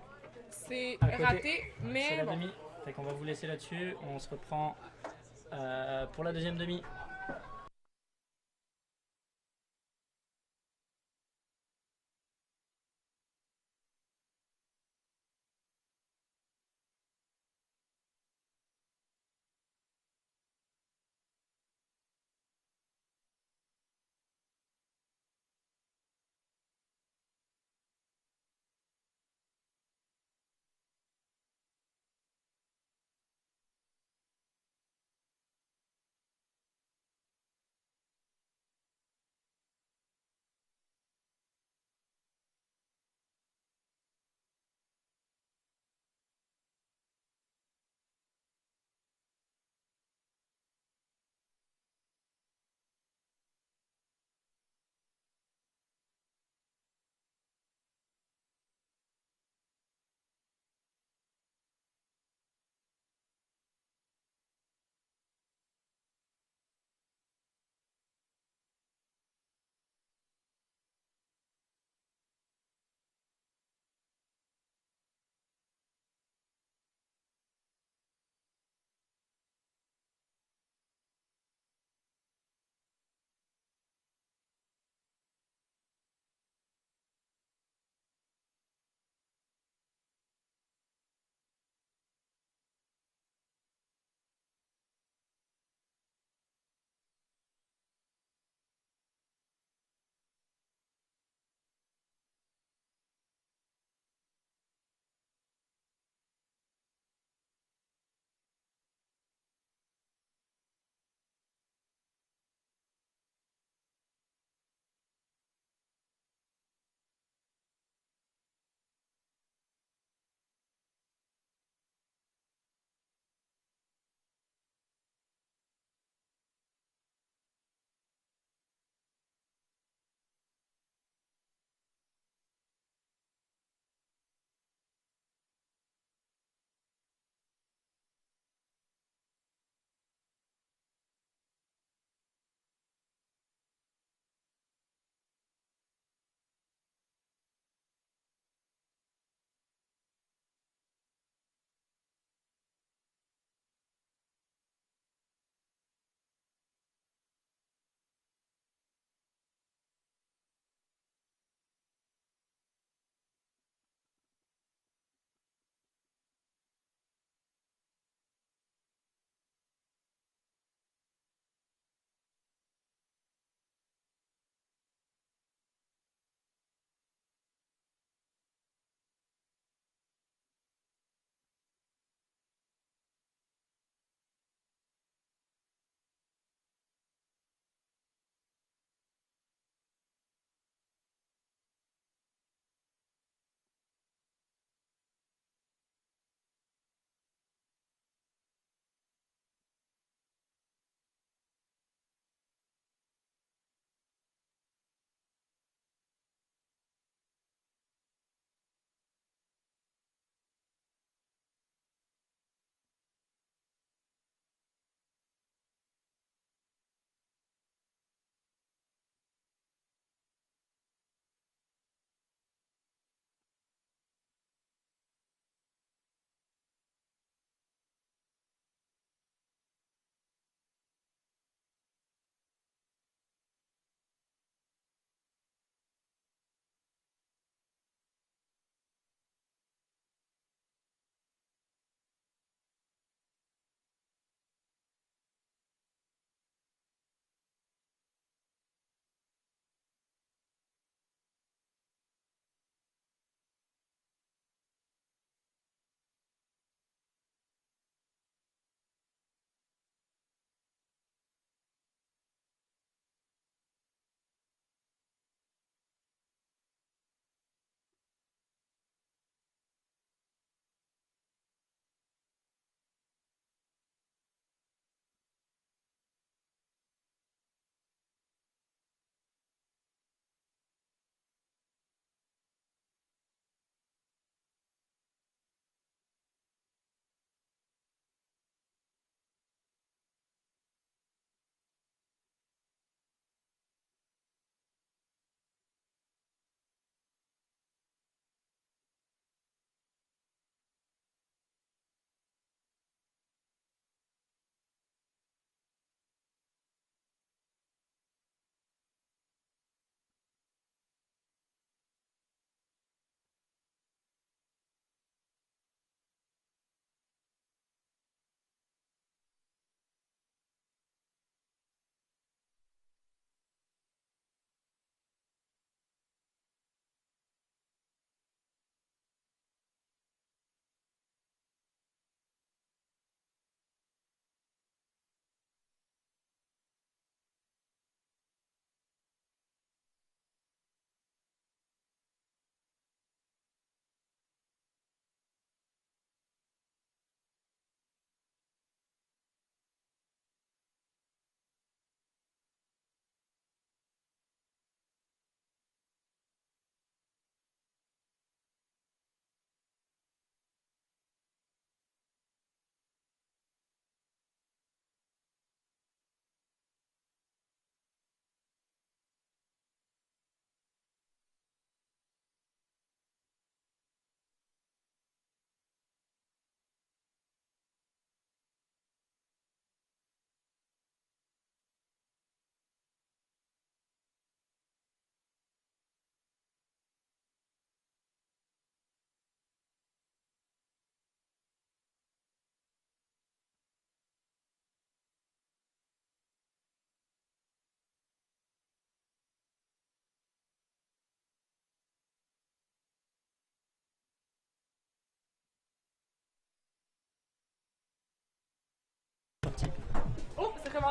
c'est raté, mais c'est la bon. demi. Fait qu'on va vous laisser là-dessus. On se reprend pour la deuxième demi.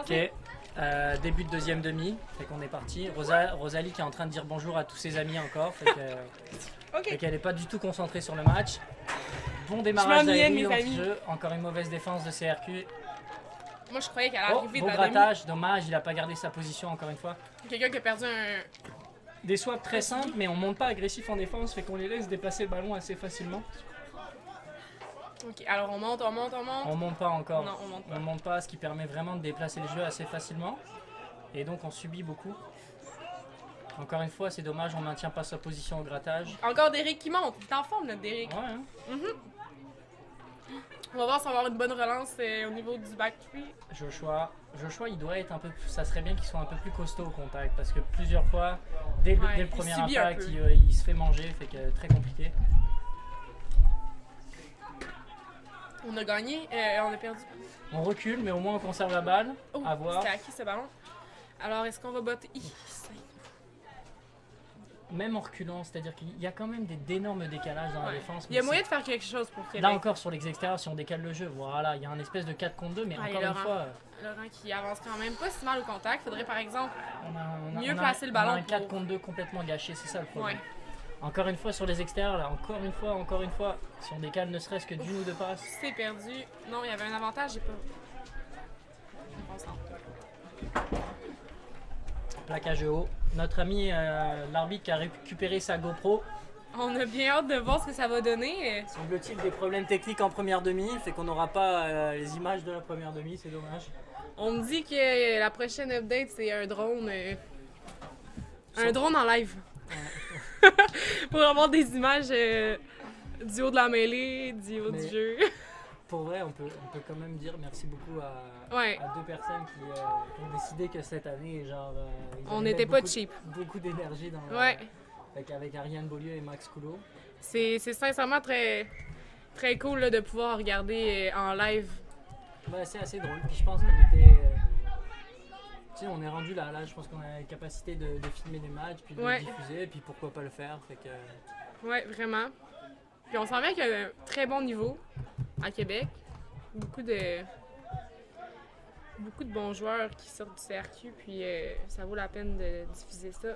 commencer. Ok. Début de deuxième demi, fait qu'on est parti. Rosalie qui est en train de dire bonjour à tous ses amis encore, fait qu'elle n'est pas du tout concentrée sur le match. Bon démarrage d'Aérie anti-jeu, encore une mauvaise défense de CRQ. Moi, je croyais qu'elle allait arriver Beau de la grattage, dommage, il a pas gardé sa position encore une fois. Quelqu'un qui a perdu un... Des swaps très simples, mais on monte pas agressif en défense, fait qu'on les laisse déplacer le ballon assez facilement. Ok, alors on monte. On monte pas encore. Non, on monte pas. On monte pas, ce qui permet vraiment de déplacer le jeu assez facilement. Et donc on subit beaucoup. Encore une fois, c'est dommage, on maintient pas sa position au grattage. Encore Derek qui monte. Il est en forme, notre Derek. Ouais, hein. On va voir si on va avoir une bonne relance au niveau du back three. Joshua, il doit être un peu. Ça serait bien qu'il soit un peu plus costaud au contact parce que plusieurs fois, dès le premier impact, il se fait manger, fait que très compliqué. On a gagné, on a perdu. On recule, mais au moins on conserve la balle. Oh, à voir. c'était à qui ce ballon? Alors, est-ce qu'on va botter? Même en reculant, c'est-à-dire qu'il y a quand même d'énormes décalages dans la défense. Il y a moyen de faire quelque chose pour Québec. Là encore, sur les extérieurs, si on décale le jeu, voilà, il y a un espèce de 4 contre 2, mais encore une fois... Laurent qui avance quand même pas si mal au contact. Faudrait par exemple mieux placer le ballon. On a un 4 contre 2 complètement gâché, c'est ça le problème. Ouais. Encore une fois sur les extérieurs, là, encore une fois, si on décale ne serait-ce que d'une ou deux passes. C'est perdu. Non, il y avait un avantage, j'ai pas... Plaquage haut. Notre ami l'arbitre qui a récupéré sa GoPro. On a bien hâte de voir ce que ça va donner. Semble-t-il des problèmes techniques en première demi, fait qu'on n'aura pas les images de la première demi, c'est dommage. On me dit que la prochaine update, c'est un drone. Un drone en live. Ouais. Pour avoir des images du haut de la mêlée, du haut du jeu. Pour vrai, on peut quand même dire merci beaucoup à deux personnes qui ont décidé que cette année, genre, on n'était pas cheap. Beaucoup d'énergie dans avec Ariane Beaulieu et Max Coulot. C'est sincèrement très, très cool là, de pouvoir regarder en live. Ouais, c'est assez drôle. Puis je pense qu'on était... tu sais, on est rendu là, je pense qu'on a la capacité de filmer des matchs, puis de les diffuser, puis pourquoi pas le faire. Fait que... Ouais, vraiment. Puis on sent bien qu'il y a un très bon niveau à Québec. Beaucoup de bons joueurs qui sortent du CRQ, puis ça vaut la peine de diffuser ça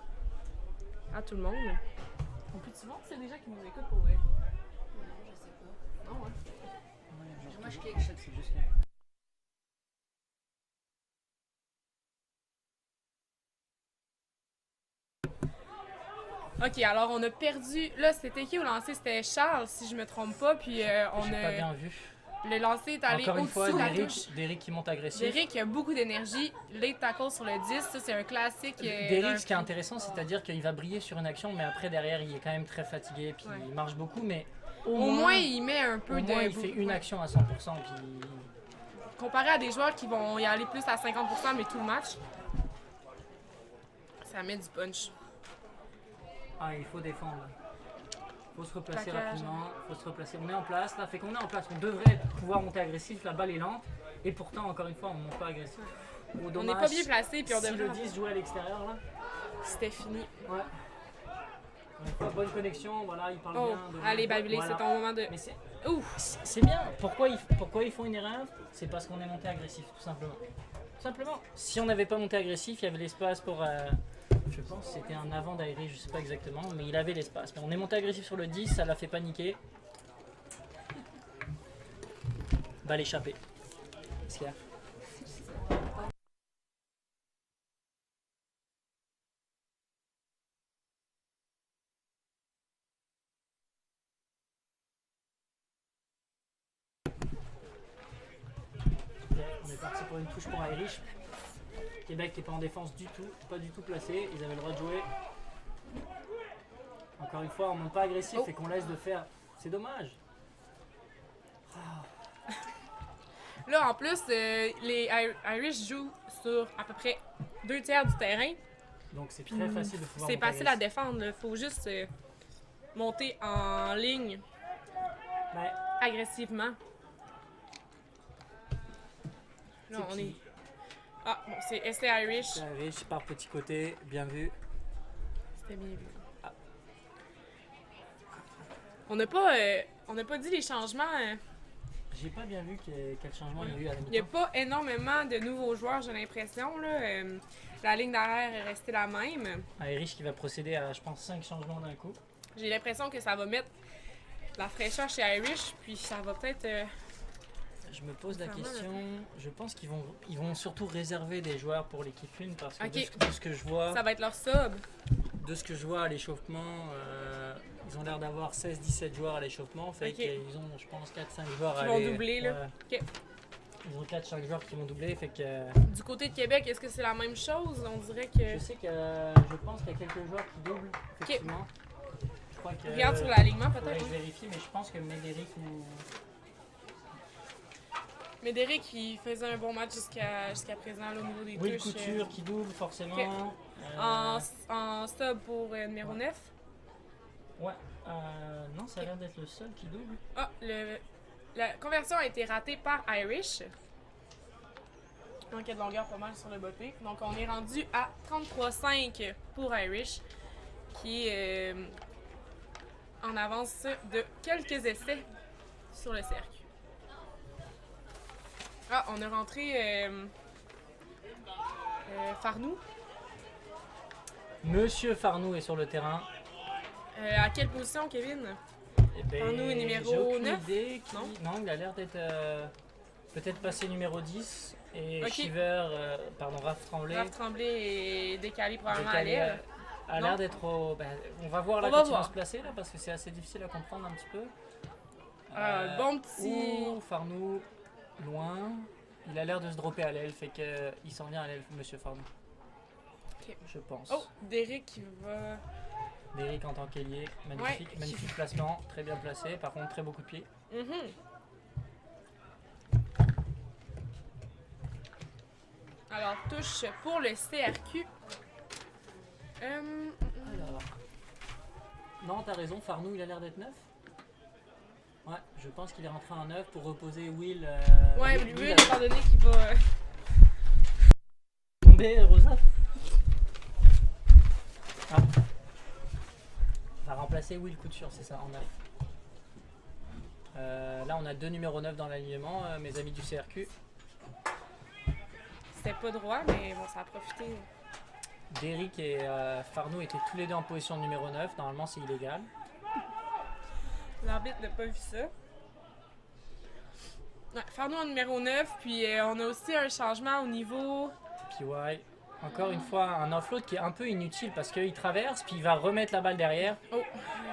à tout le monde. On peut-tu voir s'il y a des gens qui nous écoutent pour vrai? Je sais pas. Non, ouais. Moi, je clique. C'est juste... Ok, alors on a perdu. Là, c'était qui au lancer? C'était Charles, si je me trompe pas. Puis on J'ai a. pas bien vu. Le lancer est allé au-dessus de la touche. Derek qui monte agressif. Derek a beaucoup d'énergie. Late tackle sur le 10, ça c'est un classique. Derek, ce qui est intéressant, c'est-à-dire qu'il va briller sur une action, mais après derrière, il est quand même très fatigué, puis il marche beaucoup, mais au moins il met un peu de. Il fait une action à 100%. Puis... Comparé à des joueurs qui vont y aller plus à 50%, mais tout le match, ça met du punch. Ah, il faut défendre. Faut se replacer rapidement, faut se replacer. On est en place, là, fait qu'on est en place. On devrait pouvoir monter agressif, la balle est lente. Et pourtant, encore une fois, on ne monte pas agressif. Oh, on n'est pas bien placé, puis on si le 10 jouait à l'extérieur, là, c'était fini. Ouais. Bonne connexion, voilà, il parle bien. Allez, Babilé, c'est ton moment de... Mais c'est bien. Pourquoi ils font une erreur? C'est parce qu'on est monté agressif, tout simplement. Tout simplement. Si on n'avait pas monté agressif, il y avait l'espace pour... je pense que c'était un avant d'Aérie, je sais pas exactement, mais il avait l'espace. Mais on est monté agressif sur le 10, ça l'a fait paniquer. Balle échappée. Qu'est-ce qu'il y a? On est parti pour une touche pour Irish. Québec n'est pas en défense du tout, pas du tout placé, ils avaient le droit de jouer. Encore une fois, on ne monte pas agressif et qu'on laisse de faire. C'est dommage. Là, en plus, les Irish jouent sur à peu près 2/3 du terrain. Donc c'est très facile de pouvoir. C'est facile à défendre. Il faut juste monter en ligne agressivement. Là, on est... Ah, bon, c'est ST Irish. ST Irish par petit côté, bien vu. C'était bien vu. Ah. On n'a pas dit les changements J'ai pas bien vu quel changement il y a eu à la Il n'y a mi-temps. pas énormément de nouveaux joueurs, j'ai l'impression. Là. La ligne d'arrière est restée la même. Erich qui va procéder à, je pense, 5 changements d'un coup. J'ai l'impression que ça va mettre la fraîcheur chez Irish, puis ça va peut-être... Je me pose la Pas mal, question, je pense qu'ils vont surtout réserver des joueurs pour l'équipe 1 parce que Ok. de ce que je vois, ça va être leur sub. à l'échauffement, ils ont l'air d'avoir 16-17 joueurs à l'échauffement, fait Ok. qu'ils ont, je pense, 4-5 joueurs Qui à vont aller- doubler, là. ouais. Ok. Ils ont 4-5 joueurs qui vont doubler, fait que Du côté de Québec, est-ce que c'est la même chose? On dirait je que... sais que je pense qu'il y a quelques joueurs qui doublent, effectivement. Je crois que, Regarde sur l'alignement, faudrait peut-être. que je vérifie, mais je pense que Médéric ou... Médéric, il faisait un bon match jusqu'à présent là, au niveau des Will touches. Couture qui double, forcément. Ok. En sub pour numéro 9. Ouais. Non, ça a l'air d'être le seul qui double. Ah, la conversion a été ratée par Irish. Manquait de longueur pas mal sur le botté. Donc on est rendu à 33,5 pour Irish, qui est en avance de quelques essais sur le cercle. Ah, on a rentré Farnou. Monsieur Farnou est sur le terrain. À quelle position, Kevin? Eh ben, Farnou est numéro j'ai aucune 9? idée qui- Non? Non, il a l'air d'être peut-être passé numéro 10. Et Ok. Shiver, Raph Tremblay, Raph Tremblay est décalé probablement à décalé, l'aile. a Non? l'air d'être au... ben, on va voir là On va quand il va voir. se placer là parce que c'est assez difficile à comprendre un petit peu. Bon petit... Ouh, Farnou, loin. Il a l'air de se dropper à l'aile, fait que il s'en vient à l'aile, Monsieur Farnou. Ok. Je pense. Oh, Derek qui va... Derek en tant qu'ailier, magnifique, Ouais. magnifique placement, très bien placé. Par contre, très beau coup de pied. Mhm. Alors, touche pour le CRQ. Alors. Non, t'as raison, Farnou, il a l'air d'être neuf. Ouais, je pense qu'il est rentré en neuf pour reposer Will. Ouais, Will lui, a étant donné qu'il va... tombé, Rosa. Ah. Va remplacer Will Couture, c'est ça, en neuf. Là, on a deux numéros 9 dans l'alignement, mes amis du CRQ. C'était pas droit, mais bon, ça a profité. Derek et Farnou étaient tous les deux en position de numéro 9. Normalement, c'est illégal. L'arbitre n'a pas vu ça. Ouais, Farnou en numéro 9, puis on a aussi un changement au niveau... PY. Encore une fois, un offload qui est un peu inutile parce qu'il traverse, puis il va remettre la balle derrière. Oh,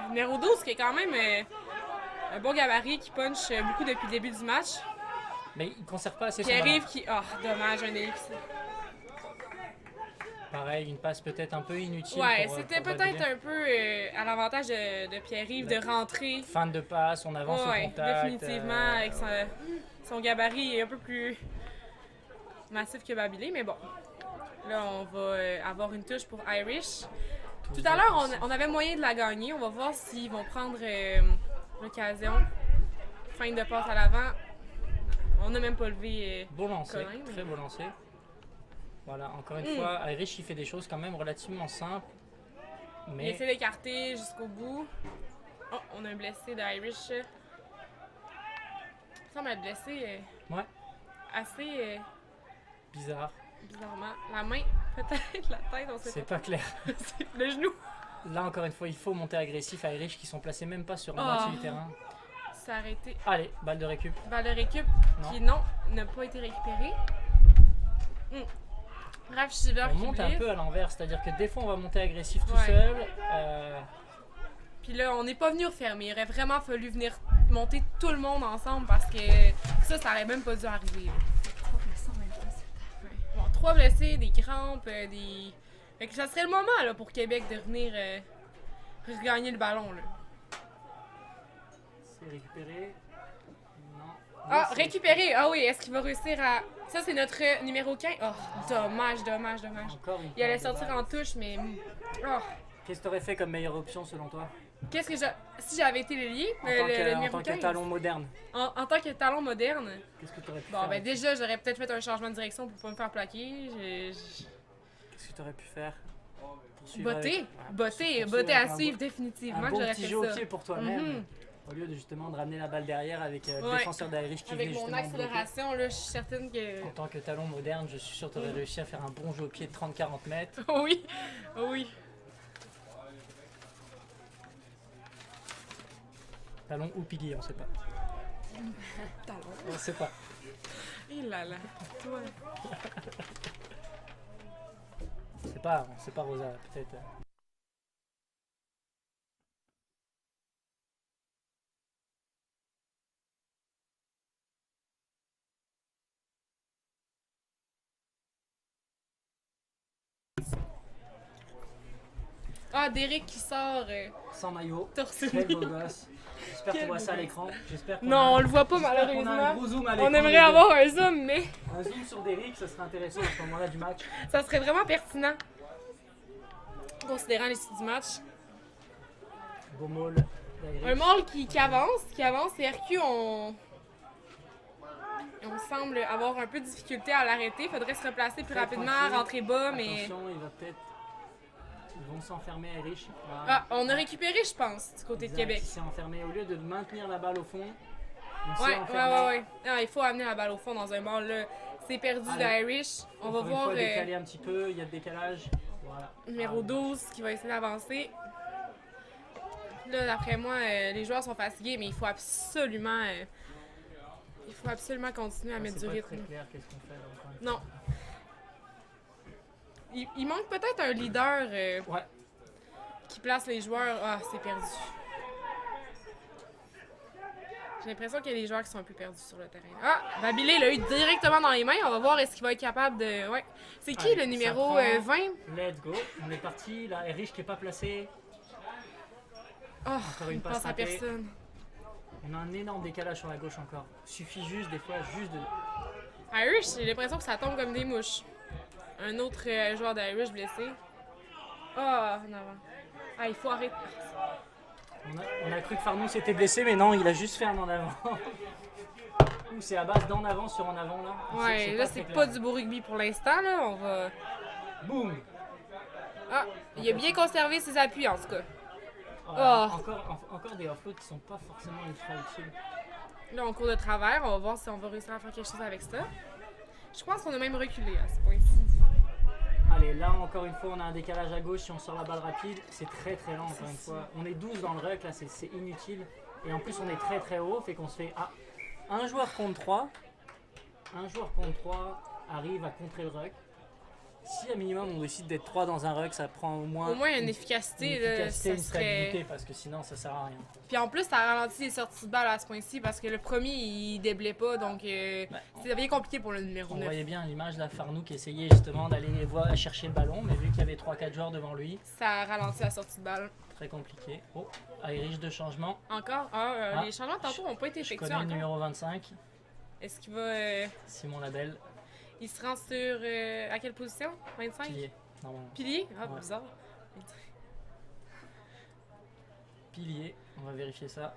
numéro 12, qui est quand même un bon gabarit, qui punch beaucoup depuis le début du match. Mais il ne conserve pas assez son Pierre-Yves ballon. qui... Oh, dommage, un ellipse. Pareil, une passe peut-être un peu inutile. Ouais, pour, c'était pour peut-être valider. un peu à l'avantage de Pierre-Yves de rentrer. Fin de passe, on avance Ouais, au contact. définitivement, avec son gabarit un peu plus massif que Babilé, mais bon. Là, on va avoir une touche pour Irish. Tout à l'heure, on avait moyen de la gagner. On va voir s'ils vont prendre l'occasion. Fin de passe à l'avant. On n'a même pas levé. Beau lancer, Colin, mais- très beau lancer. Voilà, encore une Mm. fois, Irish il fait des choses quand même relativement simples. Il Mais essaie d'écarter jusqu'au bout. Oh, on a un blessé d'Irish. Il semble être blessé ouais, assez bizarre. bizarrement. La main, peut-être, la tête, on sait C'est pas. pas clair. Le genou. Là, encore une fois, il faut monter agressif à Irish qui sont placés même pas sur la Oh. moitié du terrain. C'est arrêté. Allez, balle de récup. Balle de récup Non. qui, non, n'a pas été récupérée. Raph Shiver On qui monte un blesse. peu à l'envers, c'est-à-dire que des fois on va monter agressif tout Ouais. seul. Puis là, on n'est pas venu refermer. Il aurait vraiment fallu venir monter tout le monde ensemble parce que ça aurait même pas dû arriver. Là. Ouais. Bon, 3 blessés, des crampes, des... Fait que ça serait le moment là, pour Québec de venir regagner le ballon. Là. C'est récupéré. Non. Ah, Oui, c'est récupérer! Ah oui, est-ce qu'il va réussir à... Ça, c'est notre numéro 15. Oh, dommage, dommage, dommage. Encore une Il allait paire de sortir balles. en touche, mais... Oh. Qu'est-ce que tu aurais fait comme meilleure option selon toi? Qu'est-ce que j'ai... Si j'avais été l'ailier, En le tant numéro que 15, talon moderne, en tant que talon moderne, qu'est-ce que tu aurais pu bon, faire? ben déjà, j'aurais peut-être fait un changement de direction pour pas me faire plaquer. Qu'est-ce que tu aurais pu faire? Poursuivre Botter, avec- Ouais, botter, poursuivre botter avec à suivre définitivement un que bon j'aurais petit fait jeu au ça. pied pour toi-même. Mhm. Au lieu de justement de ramener la balle derrière avec le Ouais. défenseur d'Irish qui Avec venait mon justement bloquer. accélération, là, je suis certaine que. En tant que talon moderne, je suis sûr que tu aurais réussi à faire un bon jeu au pied de 30-40 mètres. Oui, oui. Talon ou pilier, on sait pas. Talon. On sait pas. Et là là, toi. On sait pas Rosa, peut-être. Ah, Derek qui sort Sans maillot, torse très nu. beau gosse. J'espère Quel qu'on voit beau ça à gosse. l'écran. J'espère qu'on Non, a- on le voit pas j'espère qu'on a un malheureusement. gros zoom à l'écran. On aimerait les gars. avoir un zoom, mais Un zoom sur Derrick, ça serait intéressant à ce moment-là du match. ça serait vraiment pertinent. Considérant l'issue du match. Beau maul d'Irish. Un mâle qui avance, et RQ, on semble avoir un peu de difficulté à l'arrêter. Faudrait se replacer plus Très rapidement, tranquille. rentrer bas, mais. Attention, il va peut-être. Ils vont s'enfermer Irish. Voilà. Ah, on a récupéré, je pense, du côté de Exact, Québec. Il s'est enfermé. Au lieu de maintenir la balle au fond, il s'est Ouais, enfermé. ouais. Ah, il faut amener la balle au fond dans un ball, là. C'est perdu Allez. d'Irish. On va Encore une voir fois, décaler un petit peu, il y a de décalage. Voilà. numéro Ah, 12 qui va essayer d'avancer. Là, d'après moi, les joueurs sont fatigués, mais il faut absolument continuer à mettre du c'est pas rythme. très clair qu'est-ce qu'on fait. Encore une Non. Il manque peut-être un leader fois. Ouais. qui place les joueurs. Ah, c'est perdu. J'ai l'impression qu'il y a des joueurs qui sont un peu perdus sur le terrain. Ah, Babilé l'a eu directement dans les mains. On va voir est-ce qu'il va être capable de. Ouais. C'est qui Allez, le ça numéro prend. 20? Let's go. On est parti. Là, Erich qui est pas placé. Oh, Encore une il passe passe à ratée. personne. On a un énorme décalage sur la gauche encore. Suffit juste des fois juste de. Irish, j'ai l'impression que ça tombe comme des mouches. Un autre joueur d'Irish blessé. Ah, en avant. Ah, il faut arrêter. On a cru que Farnou s'était blessé, mais non, il a juste fait un en avant. Ou c'est à base d'en avant sur en avant là. Ouais, là, c'est très pas clair. du beau rugby pour l'instant, là. On va. Boum. Ah, il a bien conservé ses appuis, en tout cas. Ah, Oh. encore des offloads qui sont pas forcément ultra utiles. Là, on court de travers. On va voir si on va réussir à faire quelque chose avec ça. Je pense qu'on a même reculé à ce point-ci. Allez, là encore une fois, on a un décalage à gauche. Si on sort la balle rapide, c'est très très lent encore une fois. On est 12 dans le ruck, là c'est inutile. Et en plus, on est très très haut, fait qu'on se fait. Ah, un joueur contre 3. Un joueur contre 3 arrive à contrer le ruck. Si à minimum on décide d'être 3 dans un ruck, ça prend au moins. Au moins, il y a une efficacité, une là, efficacité, ça une serait... stabilité, parce que sinon ça sert à rien. Puis en plus, ça ralentit les sorties de balle à ce point-ci parce que le premier, il déblait pas, donc c'est bien compliqué pour le numéro On 9. voyait bien l'image là, Farnou qui essayait justement d'aller chercher le ballon, mais vu qu'il y avait 3-4 joueurs devant lui, Ça ralentit la sortie de balle. très compliqué. Oh, Irish de changement. Encore? Ah, Les changements tantôt n'ont pas été Je effectués connais le encore. numéro 25, Est-ce qu'il va... Simon Labelle, il se rend sur... à quelle position? 25? pilier, normalement. Pilier? Ah, Ouais. bizarre. Pilier, on va vérifier ça.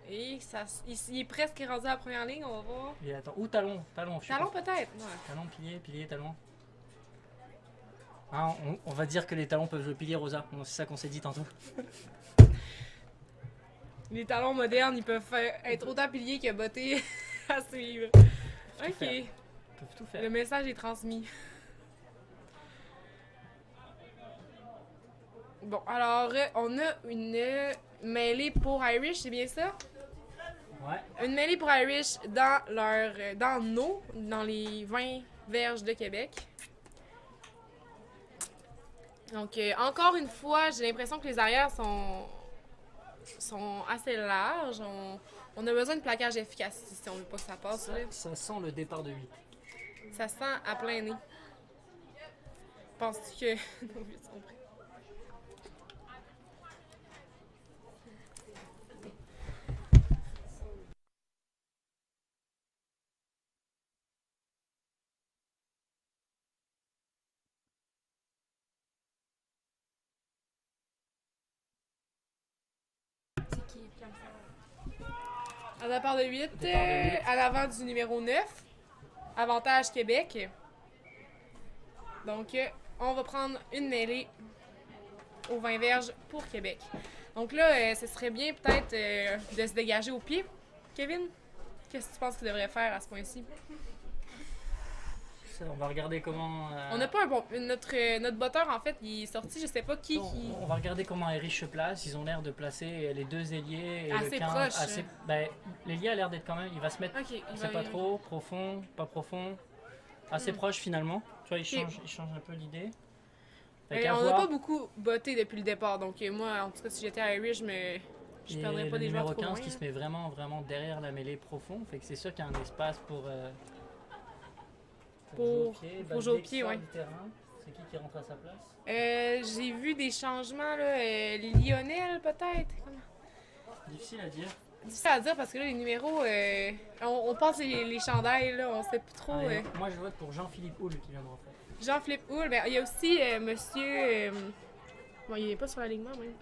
Et ça, il est presque rendu à la première ligne, on va voir. Et attends, ou talon, je suis Talon pas- peut-être? Ouais. Talon, pilier, talon. Ah, on va dire que les talons peuvent jouer pilier Rosa, c'est ça qu'on s'est dit tantôt. Les talons modernes, ils peuvent être autant piliers que bottés à suivre. Ok. faire. Ils peuvent tout faire. Le message est transmis. Bon, alors, on a une mêlée pour Irish, c'est bien ça? Ouais, Une mêlée pour Irish dans nos, dans les 20 verges de Québec. Donc, encore une fois, j'ai l'impression que les arrières sont assez larges. On a besoin de plaquage efficace si on veut pas que ça passe. Là. ça sent le départ de 8. Ça sent à plein nez. Penses-tu que nos buts sont prêts? À la part de 8, à l'avant du numéro 9. Avantage Québec. Donc, on va prendre une mêlée aux 20 verges pour Québec. Donc là, ce serait bien peut-être de se dégager au pied. Kevin, qu'est-ce que tu penses qu'il devrait faire à ce point-ci? Ça, on va regarder comment. On n'a pas un bon. Notre botteur, en fait, il est sorti, je sais pas qui. On va regarder comment Irish se place. Ils ont l'air de placer les deux ailiers et Assez le 15 proche. assez. Ben, l'ailier a l'air d'être quand même. Il va se mettre. Ok, il C'est va pas trop profond, pas profond. Assez proche finalement. Tu vois, il change un peu l'idée. Fait qu'à on n'a voir. pas beaucoup botté depuis le départ, donc moi, en tout cas, si j'étais Irish, je Et perdrais pas le des joueurs numéro trop 15 loin. qui se met vraiment derrière la mêlée profond. Fait que c'est sûr qu'il y a un espace pour Pour jouer au Dès pied, qu'il sort ouais. du terrain, c'est qui rentre à sa place? J'ai vu des changements, là. Lionel, peut-être? Difficile à dire. Difficile à dire parce que là, les numéros, on passe les chandails, là, on sait plus trop. Allez, moi je vote pour Jean-Philippe Houle qui vient de rentrer. Jean-Philippe Houle, ben, il y a aussi monsieur. Bon, il est pas sur l'alignement, même.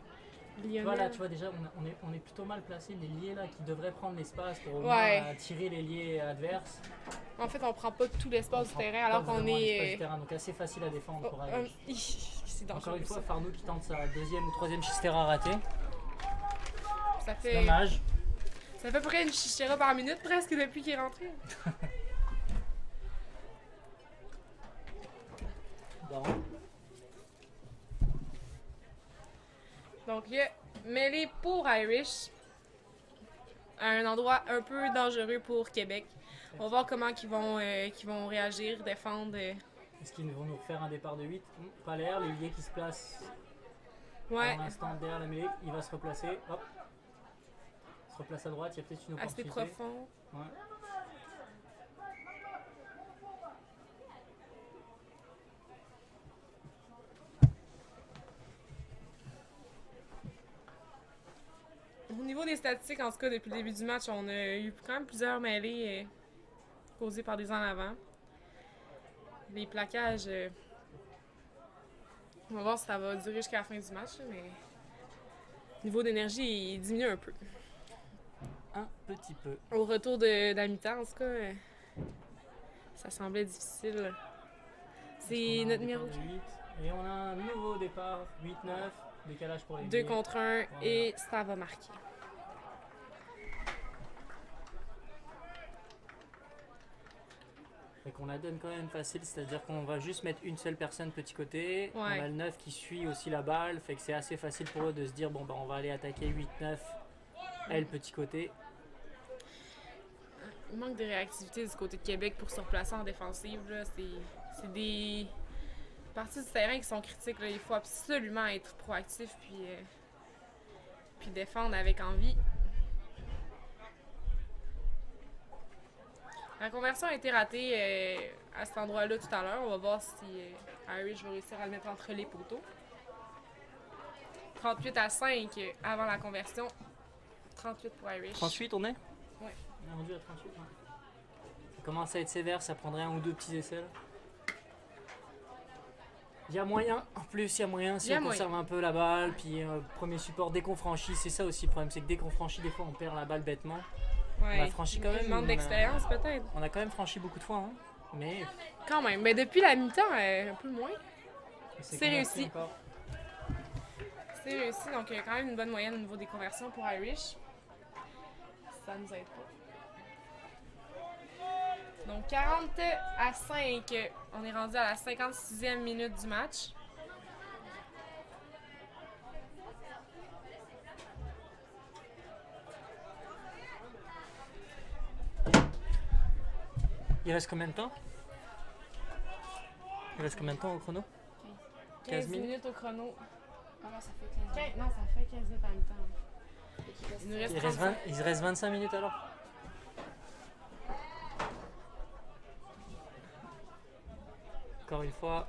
Lionel. Voilà, tu vois déjà, on est plutôt mal placé. Les liés là qui devraient prendre l'espace pour au Ouais. moins tirer les liés adverses. En fait, on prend pas tout l'espace du On prend terrain pas alors qu'on vraiment l'espace est. du terrain, donc assez facile à défendre pour aller. C'est dangereux. Encore une fois, ça. Farnou qui tente sa deuxième ou troisième chistera ratée. Ça C'est fait. dommage. Ça fait à peu près une chichera par minute presque depuis qu'il est rentré. Bon. Donc, il y a mêlée pour Irish à un endroit un peu dangereux pour Québec. On va voir comment qu'ils vont réagir, défendre. Est-ce qu'ils vont nous refaire un départ de 8? Pas l'air, le lié qui se place Ouais, pour l'instant derrière la mêlée, il va se replacer. Hop. Il se replace à droite, il y a peut-être une assez opportunité. profond. Ouais. Au niveau des statistiques, en tout cas, depuis le début du match, on a eu quand même plusieurs mêlées causées par des en avant. Les plaquages, on va voir si ça va durer jusqu'à la fin du match, là, mais le niveau d'énergie, il diminue un peu. Un petit peu. Au retour de la mi-temps, en tout cas, ça semblait difficile. C'est On a un notre départ numéro de 8. Et on a un nouveau départ, 8-9, décalage pour les 2 liés. contre 1 et ça va marquer. Fait qu'on la donne quand même facile, c'est-à-dire qu'on va juste mettre une seule personne petit côté. On Ouais. a le 9 qui suit aussi la balle, fait que c'est assez facile pour eux de se dire bon bah on va aller attaquer 8-9, elle petit côté. Il manque de réactivité du côté de Québec pour se replacer en défensive. Là. C'est des parties du terrain qui sont critiques. Là. Il faut absolument être proactif puis défendre avec envie. La conversion a été ratée à cet endroit-là tout à l'heure. On va voir si Irish va réussir à le mettre entre les poteaux. 38-5 avant la conversion. 38 pour Irish. 38 on est? Ouais. On est rendu à 38, ouais. Ça commence à être sévère, ça prendrait un ou deux petits essais. Là. Il y a moyen, en plus il y a moyen si Il y a on conserve un peu la balle, puis premier support dès qu'on franchit, c'est ça aussi le problème, c'est que dès qu'on franchit des fois on perd la balle bêtement. Ouais. On a franchi quand même. Un manque d'expérience peut-être. On a quand même franchi beaucoup de fois, hein, mais Quand même. Mais depuis la mi-temps, un peu moins. C'est converti réussi. encore. C'est réussi, donc il y a quand même une bonne moyenne au niveau des conversions pour Irish. Ça nous aide pas. Donc 40-5, on est rendu à la 56e minute du match. Il reste combien de temps? Il reste combien de temps au chrono? 15 minutes. minutes au chrono. Ah non, ça fait 15 minutes. Non, ça fait 15 minutes en même temps. Fait qu'il reste- Il nous reste Il reste, 35. il reste 25 minutes alors? Encore une fois,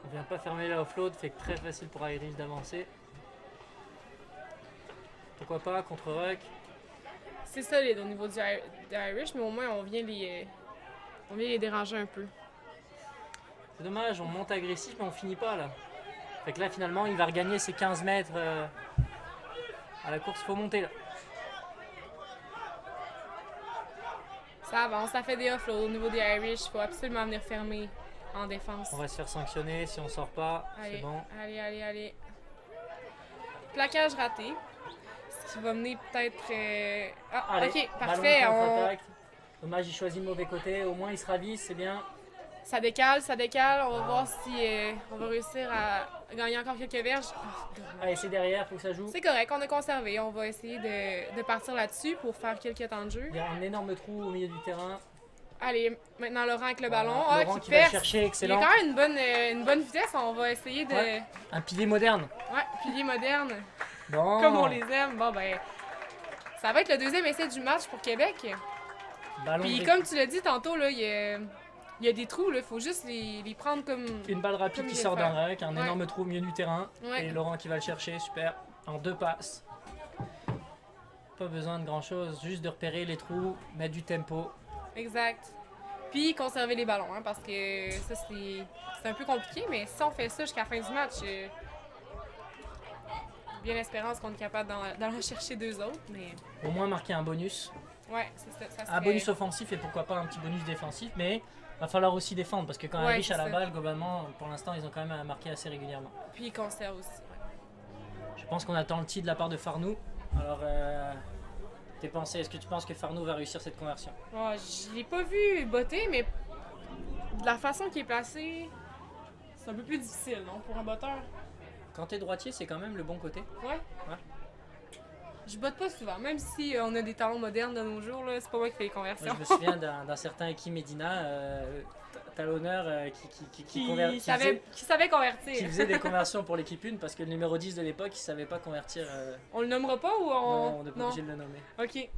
on vient pas fermer la offload, fait que très facile pour Irish d'avancer. Pourquoi pas contre Ruck? C'est solide au niveau de Irish, mais au moins on vient les déranger un peu. C'est dommage, on monte agressif mais on finit pas là. Fait que là finalement il va regagner ses 15 mètres à la course, faut monter là. Ça avance, ça fait des offloads au niveau des Irish. Il faut absolument venir fermer en défense. On va se faire sanctionner si on sort pas, c'est Allez, bon. allez. plaquage raté. Ce qui va mener peut-être... Ah, Allez, ok, ballon parfait. de contre-attaque. Dommage, il choisit le mauvais côté. Au moins, il se ravise, c'est bien. Ça décale. On va voir si on va réussir à gagner encore quelques verges. Ah, dommage. Allez, c'est derrière, faut que ça joue. C'est correct, on a conservé. On va essayer de partir là-dessus pour faire quelques temps de jeu. Il y a un énorme trou au milieu du terrain. Allez, maintenant Laurent avec le ballon. Laurent Qui qui va perce. chercher, Il y a excellent. quand même une bonne vitesse. On va essayer de... Ouais. Un pilier moderne. Ouais, pilier moderne. Bon. Comme on les aime. Bon, ben... Ça va être le deuxième essai du match pour Québec. Ballon Puis de- comme tu l'as dit tantôt, là, il y a des trous. Il faut juste les prendre comme... Une balle rapide Comme qui il sort vient de d'un rack, un Ouais. énorme trou au milieu du terrain. Ouais. Et Laurent qui va le chercher, super. En 2 passes. Pas besoin de grand chose, juste de repérer les trous, mettre du tempo. Exact. Puis conserver les ballons, hein, parce que ça, c'est un peu compliqué. Mais si on fait ça jusqu'à la fin du match... bien espérance qu'on est capable d'en chercher 2 autres, mais Au moins marquer un bonus. ouais, ça serait... Un bonus offensif et pourquoi pas un petit bonus défensif, mais va falloir aussi défendre parce que quand Ouais, Irish a c'est la ça. balle, globalement, pour l'instant, ils ont quand même marqué assez régulièrement. Puis il conserve aussi. Ouais. Je pense qu'on attend le tir de la part de Farnou. Alors, est-ce que tu penses que Farnou va réussir cette conversion? Oh, je l'ai pas vu botter, mais de la façon qu'il est placé, c'est un peu plus difficile, non, pour un botteur. Quand t'es droitier, c'est quand même le bon côté. Ouais. Ouais. Je botte pas souvent, même si on a des talents modernes de nos jours, là, c'est pas moi qui fais les Moi, conversions. je me souviens d'un certain Eki Medina, talonneur, qui savait convertir. qui faisait des conversions pour l'équipe 1 parce que le numéro 10 de l'époque, il savait pas convertir. On le nommera pas ou Non, on n'est pas obligé de le nommer. Ok.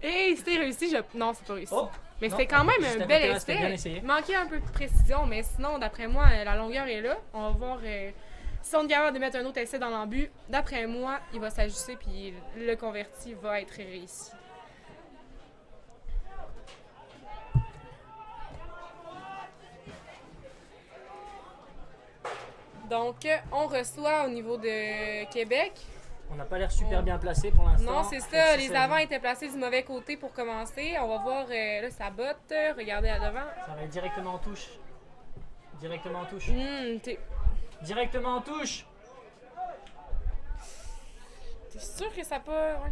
Et c'était réussi, Non, c'est pas réussi. Oh! Mais Non, c'était quand même juste un à bel côté, là, c'était bien essai. essayé. Il manquait un peu de précision, mais sinon, d'après moi, la longueur est là. On va voir si on est capable de mettre un autre essai dans l'embut. D'après moi, il va s'ajuster puis le converti va être réussi. Donc, on reçoit au niveau de Québec. On n'a pas l'air super bien placé pour l'instant. Non, c'est ça. Les avants étaient placés du mauvais côté pour commencer. On va voir, là, ça botte. Regardez à devant. Ça va être directement en touche. Directement en touche. T'es Directement en touche! sûr que ça peut... Ouais.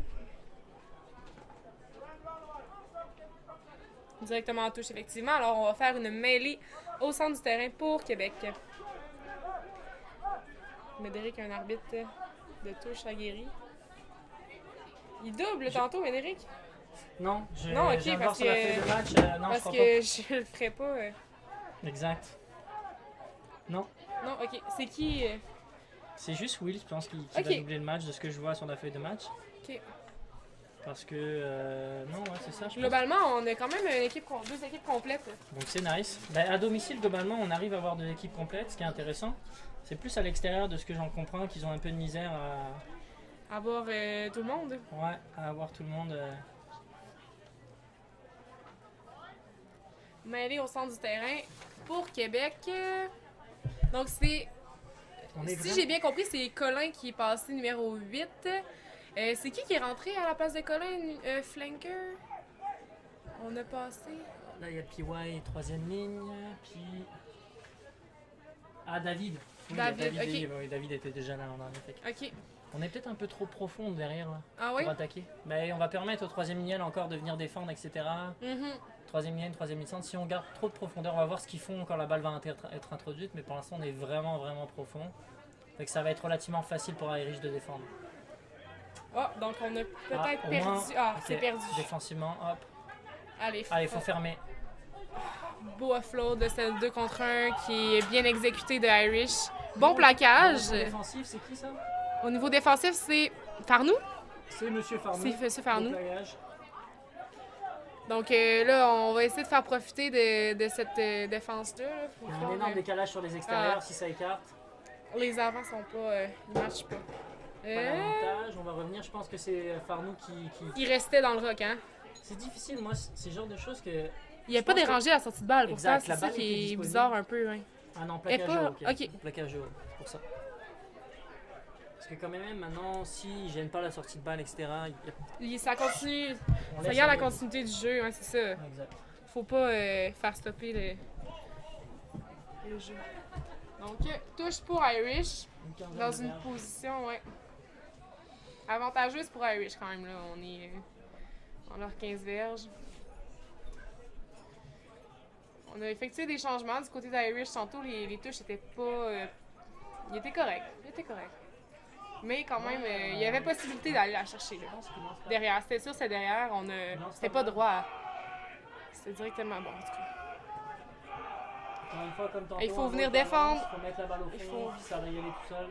Directement en touche, effectivement. Alors, on va faire une mêlée au centre du terrain pour Québec. Médéric, un arbitre de touche aguerri. Il double tantôt, Médéric? Non, Non, ok, je viens de voir parce sur la que- feuille de match. Non, Parce je crois que je le ferai pas. pas. Exact. Non, Non, ok. C'est qui? c'est juste Will, je pense, qui Ok. va doubler le match de ce que je vois sur la feuille de match. Ok. Parce que. Non, ouais, c'est ça, je pense. Globalement, on a quand même deux équipes complètes. Donc c'est nice. Ben, à domicile, globalement, on arrive à avoir 2 équipes complètes, ce qui est intéressant. C'est plus à l'extérieur de ce que j'en comprends qu'ils ont un peu de misère à, Avoir tout le monde. ouais, à avoir tout le monde. Mêlée au centre du terrain pour Québec. Donc, c'est... On est Si vraiment- j'ai bien compris, c'est Colin qui est passé numéro 8. C'est qui est rentré à la place de Colin? Flanker? On a passé... Là, il y a PY, 3ème ligne, puis. Ah, David. Oui, David, il y a ok. oui, David était déjà là l'an dernier. Fait que- Ok. On est peut-être un peu trop profond derrière là, Ah oui? pour attaquer. Mais on va permettre au 3ème ligne encore de venir défendre, etc. Mhm. 3ème ligne, 3ème ligne centre. Si on garde trop de profondeur, on va voir ce qu'ils font quand la balle va être introduite. Mais pour l'instant, on est vraiment, vraiment profond. Fait que ça va être relativement facile pour Irish de défendre. Ah, donc on a peut-être au perdu. moins, Ah, ok, c'est perdu. Défensivement, hop. Allez, Allez, faut fermer. beau offload de ce 2 contre 1 qui est bien exécuté de Irish. Bon plaquage. Défensif, c'est qui ça? Au niveau défensif, c'est Farnou. C'est Monsieur Farnou. C'est Monsieur Farnou. Beau plaquage. Donc là, on va essayer de faire profiter de cette défense-là. Là. Faut Il y a un voir, énorme décalage sur les extérieurs si ça écarte. les avants sont pas... ils marchent pas. Pas l'avantage. On va revenir. Je pense que c'est Farnou qui. Il restait dans le rock, hein. C'est difficile, moi, c'est le genre de choses que. Il a Je pas pense que- dérangé la sortie de balle. Pourtant, Exact, c'est la ça balle était qui est disponible. bizarre un peu. Hein. Ah non, Et plaquage pas- haut, ok. Plaquage haut, c'est pour ça. Parce que quand même, maintenant, s'ils gênent pas la sortie de balle, etc., Ça continue. on Ça laisse garde la aller. continuité du jeu, hein, c'est ça. Exact. Faut pas faire stopper le jeu. Donc, touche pour Irish. Une quinzaine Dans de une verges. position, ouais. Avantageuse pour Irish quand même, là. On est dans leurs 15 verges. On a effectué des changements du côté d'Irish. Tantôt, les touches étaient pas. Ils étaient corrects. Ils étaient corrects. Mais quand même, il y avait possibilité d'aller la chercher, là. Je pense qu'il lance pas. Derrière, c'était sûr, c'était derrière. C'était pas droit. C'était directement bon, en tout cas. Encore une fois, comme tantôt, Il faut un venir autre balance, défendre. faut mettre la balle au Il fond, faut- ça va y aller tout seul.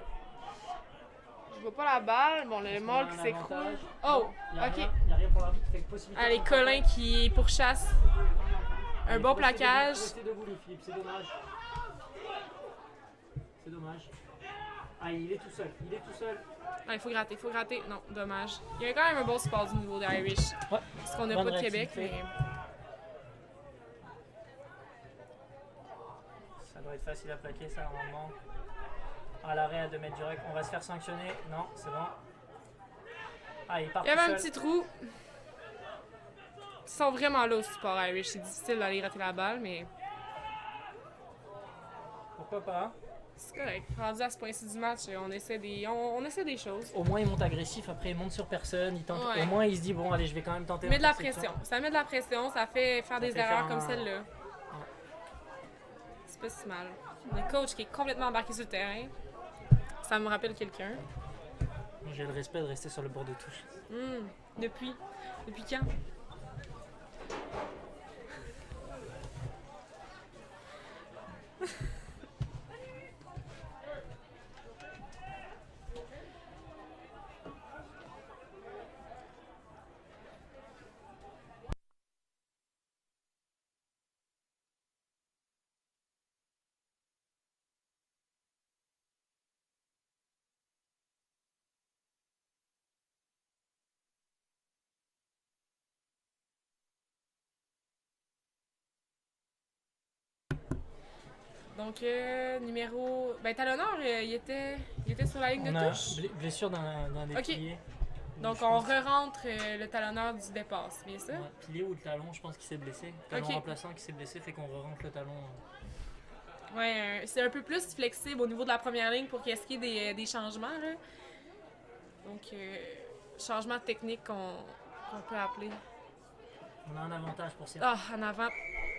Je vois pas la balle. Bon, le Est-ce qu'on mâle a qui un s'écroule. avantage? Oh, Il y a ok. rien- il y a rien pour l'arbitre qui fait que possibilité. Allez, de Colin contre-attaque. qui pourchasse. Un Allez, bon faut rester plaquage. debout, faut rester debout, les Philippe, c'est dommage. C'est dommage. Ah, il est tout seul, il est tout seul. Ah, il faut gratter, il faut gratter. Non, dommage. Il y a quand même un bon support du niveau d'Irish. Ouais. Parce qu'on n'a Bonne pas de Québec, réactivité. mais. Ça doit être facile à plaquer, ça, normalement. À l'arrêt à 2 mètres du rec, on va se faire sanctionner. Non, c'est bon. Ah, il part Il y avait tout un seul. petit trou. Ils sont vraiment là au support Irish. C'est difficile d'aller gratter la balle, mais Pourquoi pas? c'est correct. Rendu à ce point-ci du match, on essaie des choses. Au moins, il monte agressif, après, il monte sur personne. Il tente... Ouais. Au moins, il se dit, bon, allez, je vais quand même tenter. Mais de la l'interception. pression. Ça met de la pression, ça fait faire des fait erreurs faire comme un- celle-là. C'est pas si mal. Le coach qui est complètement embarqué sur le terrain. Ça me rappelle quelqu'un. J'ai le respect de rester sur le bord de touche. Depuis quand? Donc, numéro. Ben, Talonneur, il était sur la ligne On de a touche. blessure d'un des Ok. piliers. Donc, Je on pense- re-rentre le talonneur du départ, c'est bien ça? Ouais, pilier ou le talon, je pense qu'il s'est blessé. Talon Ok. remplaçant qui s'est blessé, fait qu'on re-rentre le talon. Ouais, c'est un peu plus flexible au niveau de la première ligne pour qu'il y ait des changements, là. Donc, changement technique qu'on peut appeler. On a un avantage pour ça. Ah, en avant.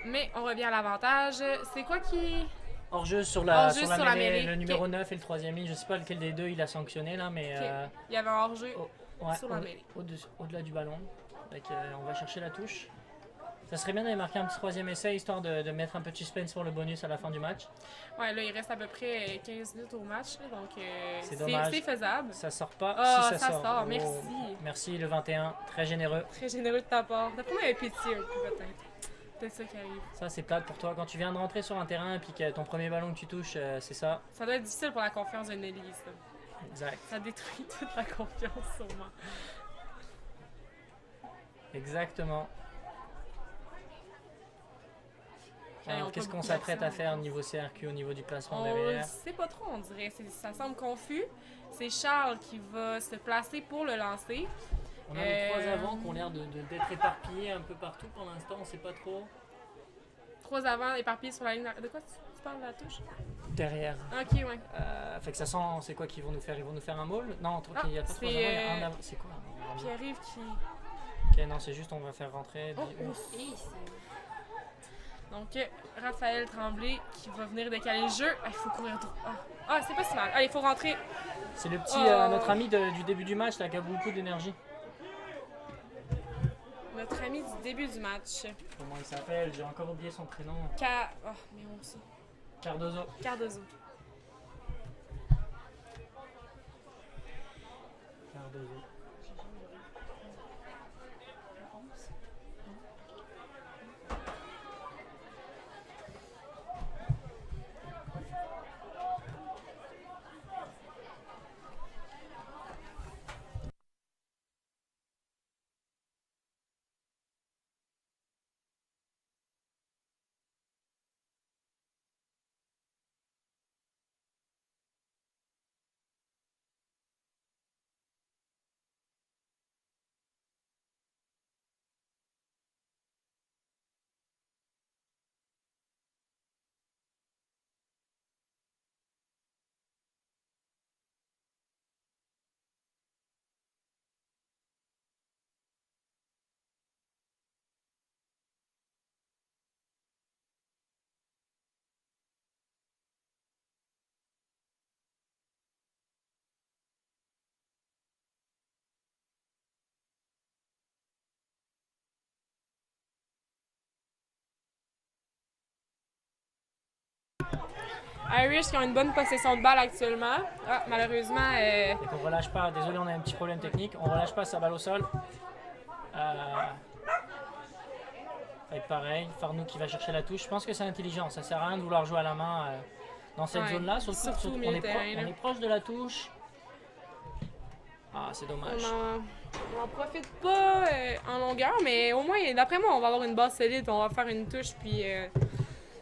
Mais on revient à l'avantage. C'est quoi qui. Hors-jeu sur Hors-jeu sur sur la mêlée, mêlée. le numéro Ok. 9 et le troisième ligne. Je sais pas lequel des deux il a sanctionné là, mais Ok. Il y avait un hors-jeu. ouais, sur la mêlée. au-delà du ballon. Donc, on va chercher la touche. Ça serait bien d'aller marquer un petit troisième essai histoire de mettre un peu de suspense pour le bonus à la fin du match. Ouais, là, il reste à peu près 15 minutes au match, là, donc C'est dommage. c'est faisable. Ça sort pas. Ah, si ça sort. sort, Oh, merci. Merci le 21, très généreux. Très généreux de ta part. D'après moi, il y avait pitié un peu, peut-être. Peut-être ça qui arrive. Ça c'est plate pour toi. Quand tu viens de rentrer sur un terrain et puis que ton premier ballon que tu touches, c'est ça. Ça doit être difficile pour la confiance de Nelly, ça. Exact. Ça détruit toute la confiance, sûrement. Exactement. Hey, on Alors, a qu'est-ce pas qu'on beaucoup s'apprête à d'action. faire niveau CRQ, au niveau du placement On derrière? sait pas trop, on dirait. Ça semble confus. C'est Charles qui va se placer pour le lancer. On a les trois avants qui ont l'air d'être éparpillés un peu partout pour l'instant, on sait pas trop. 3 avant éparpillés sur la ligne. De quoi tu parles de la touche? Derrière. Ok, ouais. Fait que ça sent, c'est quoi qu'ils vont nous faire? Ils vont nous faire un maul? Non, Ah, il y a pas trois c'est, avants, il y a un avant. C'est quoi? Pierre-Yves qui. Ok, non, c'est juste on va faire rentrer. Oh, Donc, Raphaël Tremblay qui va venir décaler le jeu. Ah, il faut courir droit. Ah, c'est pas si mal. Allez, il faut rentrer. C'est le petit, Oh. notre ami du début du match là, qui a beaucoup d'énergie. Notre ami du début du match. Comment il s'appelle? J'ai encore oublié son prénom. Oh, mais on sait. Cardozo. Cardozo. Cardozo. Irish qui ont une bonne possession de balle actuellement. Ah, malheureusement, Et qu'on relâche pas, désolé, on a un petit problème technique, on relâche pas sa balle au sol. Ça va être pareil, Farnou qui va chercher la touche. Je pense que c'est intelligent, ça sert à rien de vouloir jouer à la main dans cette Ouais, zone-là. surtout au milieu de terrain, là. On est proche de la touche. Ah, c'est dommage. on n'en profite pas en longueur, mais au moins, d'après moi, on va avoir une base solide, on va faire une touche, puis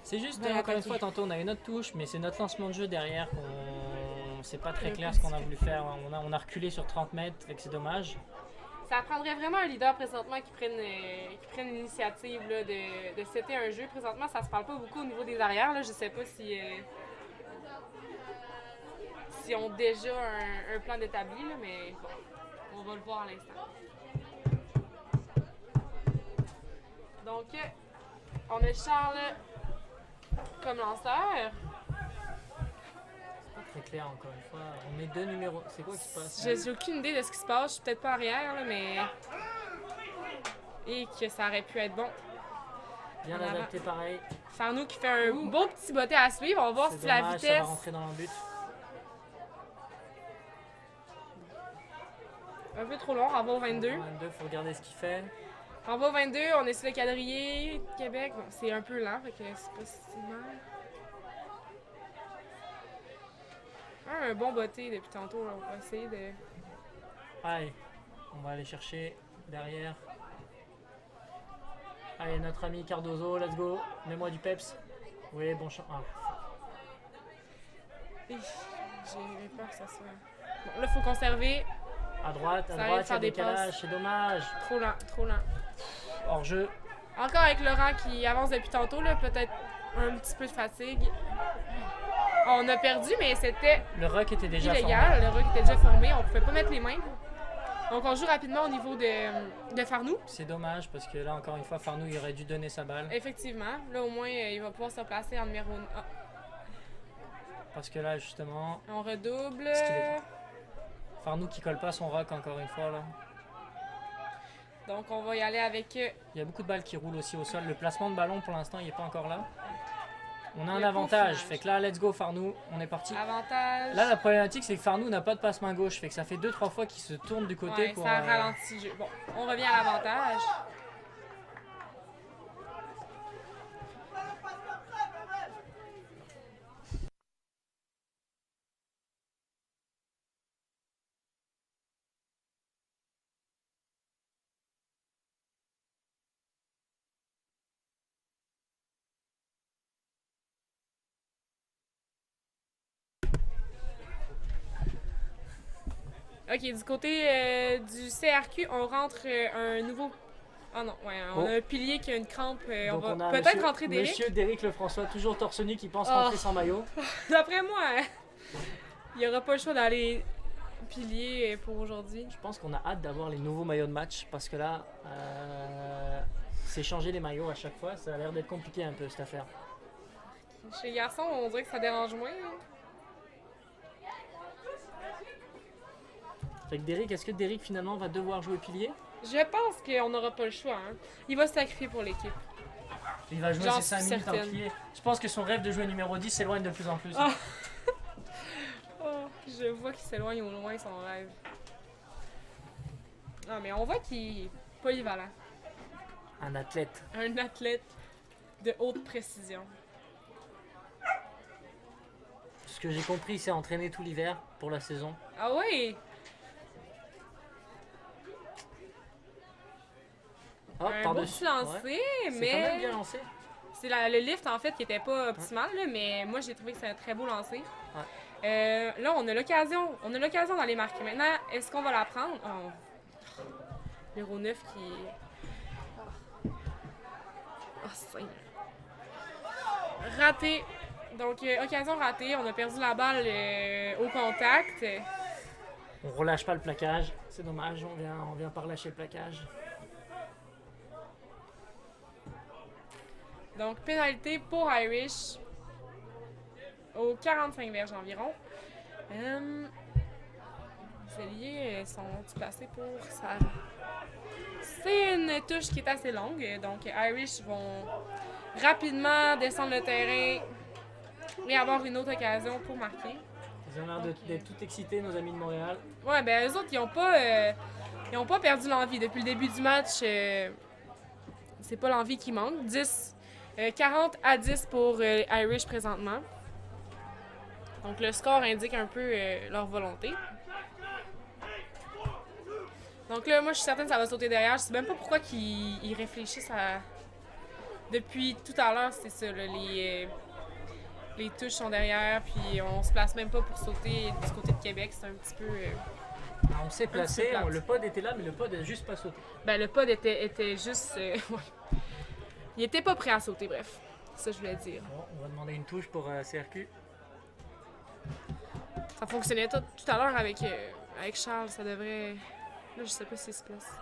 C'est juste, on va encore une attaquer. fois, tantôt on a une autre touche, mais c'est notre lancement de jeu derrière c'est pas très clair ce qu'on a voulu faire. On a reculé sur 30 mètres, et que c'est dommage. ça prendrait vraiment un leader présentement qui prenne l'initiative là, de setter un jeu. Présentement, ça se parle pas beaucoup au niveau des arrières. Là. Je sais pas si ont déjà un plan d'établi, là, mais bon, on va le voir à l'instant. Donc, on a Charles comme lanceur. Pas très clair, encore une fois. On met 2 numéros. C'est quoi qui se passe? J'ai aucune idée de ce qui se passe. Je suis peut-être pas arrière, là, mais. Et que ça aurait pu être bon. Bien en avant. adapté, pareil. Farnou qui fait un beau petit botté à suivre. On va voir C'est si la dommage, ça vitesse. va rentrer dans le but. Un peu trop long, on va au 22. 22, faut regarder ce qu'il fait. On va au 22, on est sur le quadrillé de Québec. Bon, c'est un peu lent, fait que c'est pas si mal. Un bon botté depuis tantôt, là. On va essayer de. Allez, on va aller chercher derrière. Allez, notre ami Cardozo, let's go. Mets-moi du peps. Oui, bon champ. Ah. J'ai peur que ça soit. Bon, là, faut conserver. À droite, Ça à arrive droite, de il y faire a des décalage, passes. c'est dommage. Trop lent, trop lent. Hors jeu. Encore avec Laurent qui avance depuis tantôt, là, peut-être un petit peu de fatigue. On a perdu, mais c'était Le ruck était déjà illégal. Le ruck était déjà formé, on pouvait pas mettre les mains. Donc on joue rapidement au niveau de Farnou. C'est dommage parce que là, encore une fois, Farnou il aurait dû donner sa balle. Effectivement. Là, au moins, il va pouvoir se placer en numéro 1. Parce que là, justement, On redouble. Ce qu'il est- Farnou qui colle pas son ruck encore une fois. Là. Donc on va y aller avec Il y a beaucoup de balles qui roulent aussi au sol. Le placement de ballon pour l'instant, il n'est pas encore là. On a Il un y a avantage. peaufinage. Fait que là, let's go Farnou, on est parti. avantage. Là, la problématique, c'est que Farnou n'a pas de passe main gauche. Fait que ça fait 2-3 fois qu'il se tourne du côté Ouais, pour. ça ralentit le jeu. Bon, on revient à l'avantage. Ok, du côté du CRQ, on rentre un nouveau. Ah non, ouais, on Oh. a un pilier qui a une crampe. On Donc, va on a peut-être rentrer Derek. Monsieur Derek Lefrançois, toujours torse nu, qui pense Oh. rentrer sans maillot. D'après moi, hein, il n'y aura pas le choix d'aller pilier pour aujourd'hui. Je pense qu'on a hâte d'avoir les nouveaux maillots de match parce que là, c'est changer les maillots à chaque fois. Ça a l'air d'être compliqué un peu cette affaire. Chez les garçons, on dirait que ça dérange moins. Hein. Fait que Derek, est-ce que Derek finalement va devoir jouer pilier? Je pense qu'on n'aura pas le choix. Hein. Il va se sacrifier pour l'équipe. Il va jouer J'en ses 5 suis minutes en certaine. pilier. Je pense que son rêve de jouer numéro 10 s'éloigne de plus en plus. Ah. Oh, je vois qu'il s'éloigne au loin son rêve. Ah, mais on voit qu'il est polyvalent. Un athlète. Un athlète de haute précision. Ce que j'ai compris, il s'est entraîné tout l'hiver pour la saison. Ah oui! Hop, Un beau par-dessus. petit lancé, Ouais. C'est quand même mais bien lancé. c'est le lift en fait qui était pas optimal, là, mais moi j'ai trouvé que c'est un très beau lancer. Là, on a l'occasion d'aller marquer. Maintenant, est-ce qu'on va la prendre? Oh. Numéro 9 qui. Oh, c'est. Raté. Donc, occasion ratée. On a perdu la balle au contact. On relâche pas le plaquage. C'est dommage, on vient pas relâcher le plaquage. Donc, pénalité pour Irish. Aux 45 verges environ. Les alliés sont placés pour ça. C'est une touche qui est assez longue. Donc, Irish vont rapidement descendre le terrain et avoir une autre occasion pour marquer. Ils ont l'air d'être tout excités, nos amis de Montréal. Ouais, ben eux autres, ils ont pas perdu l'envie. Depuis le début du match, c'est pas l'envie qui manque. 40-10 pour Irish présentement. Donc le score indique un peu leur volonté. Donc là, moi, je suis certaine que ça va sauter derrière. Je sais même pas pourquoi ils réfléchissent à... Depuis tout à l'heure, c'est ça, là, les touches sont derrière, puis on se place même pas pour sauter du côté de Québec. C'est un petit peu... On s'est placé, le pod était là, mais le pod a juste pas sauté. Ben, le pod était juste... ouais. Il était pas prêt à sauter, bref. C'est ça que je voulais dire. Bon, on va demander une touche pour CRQ. Ça fonctionnait tout à l'heure avec Charles, ça devrait... Là, je sais pas s'il se place.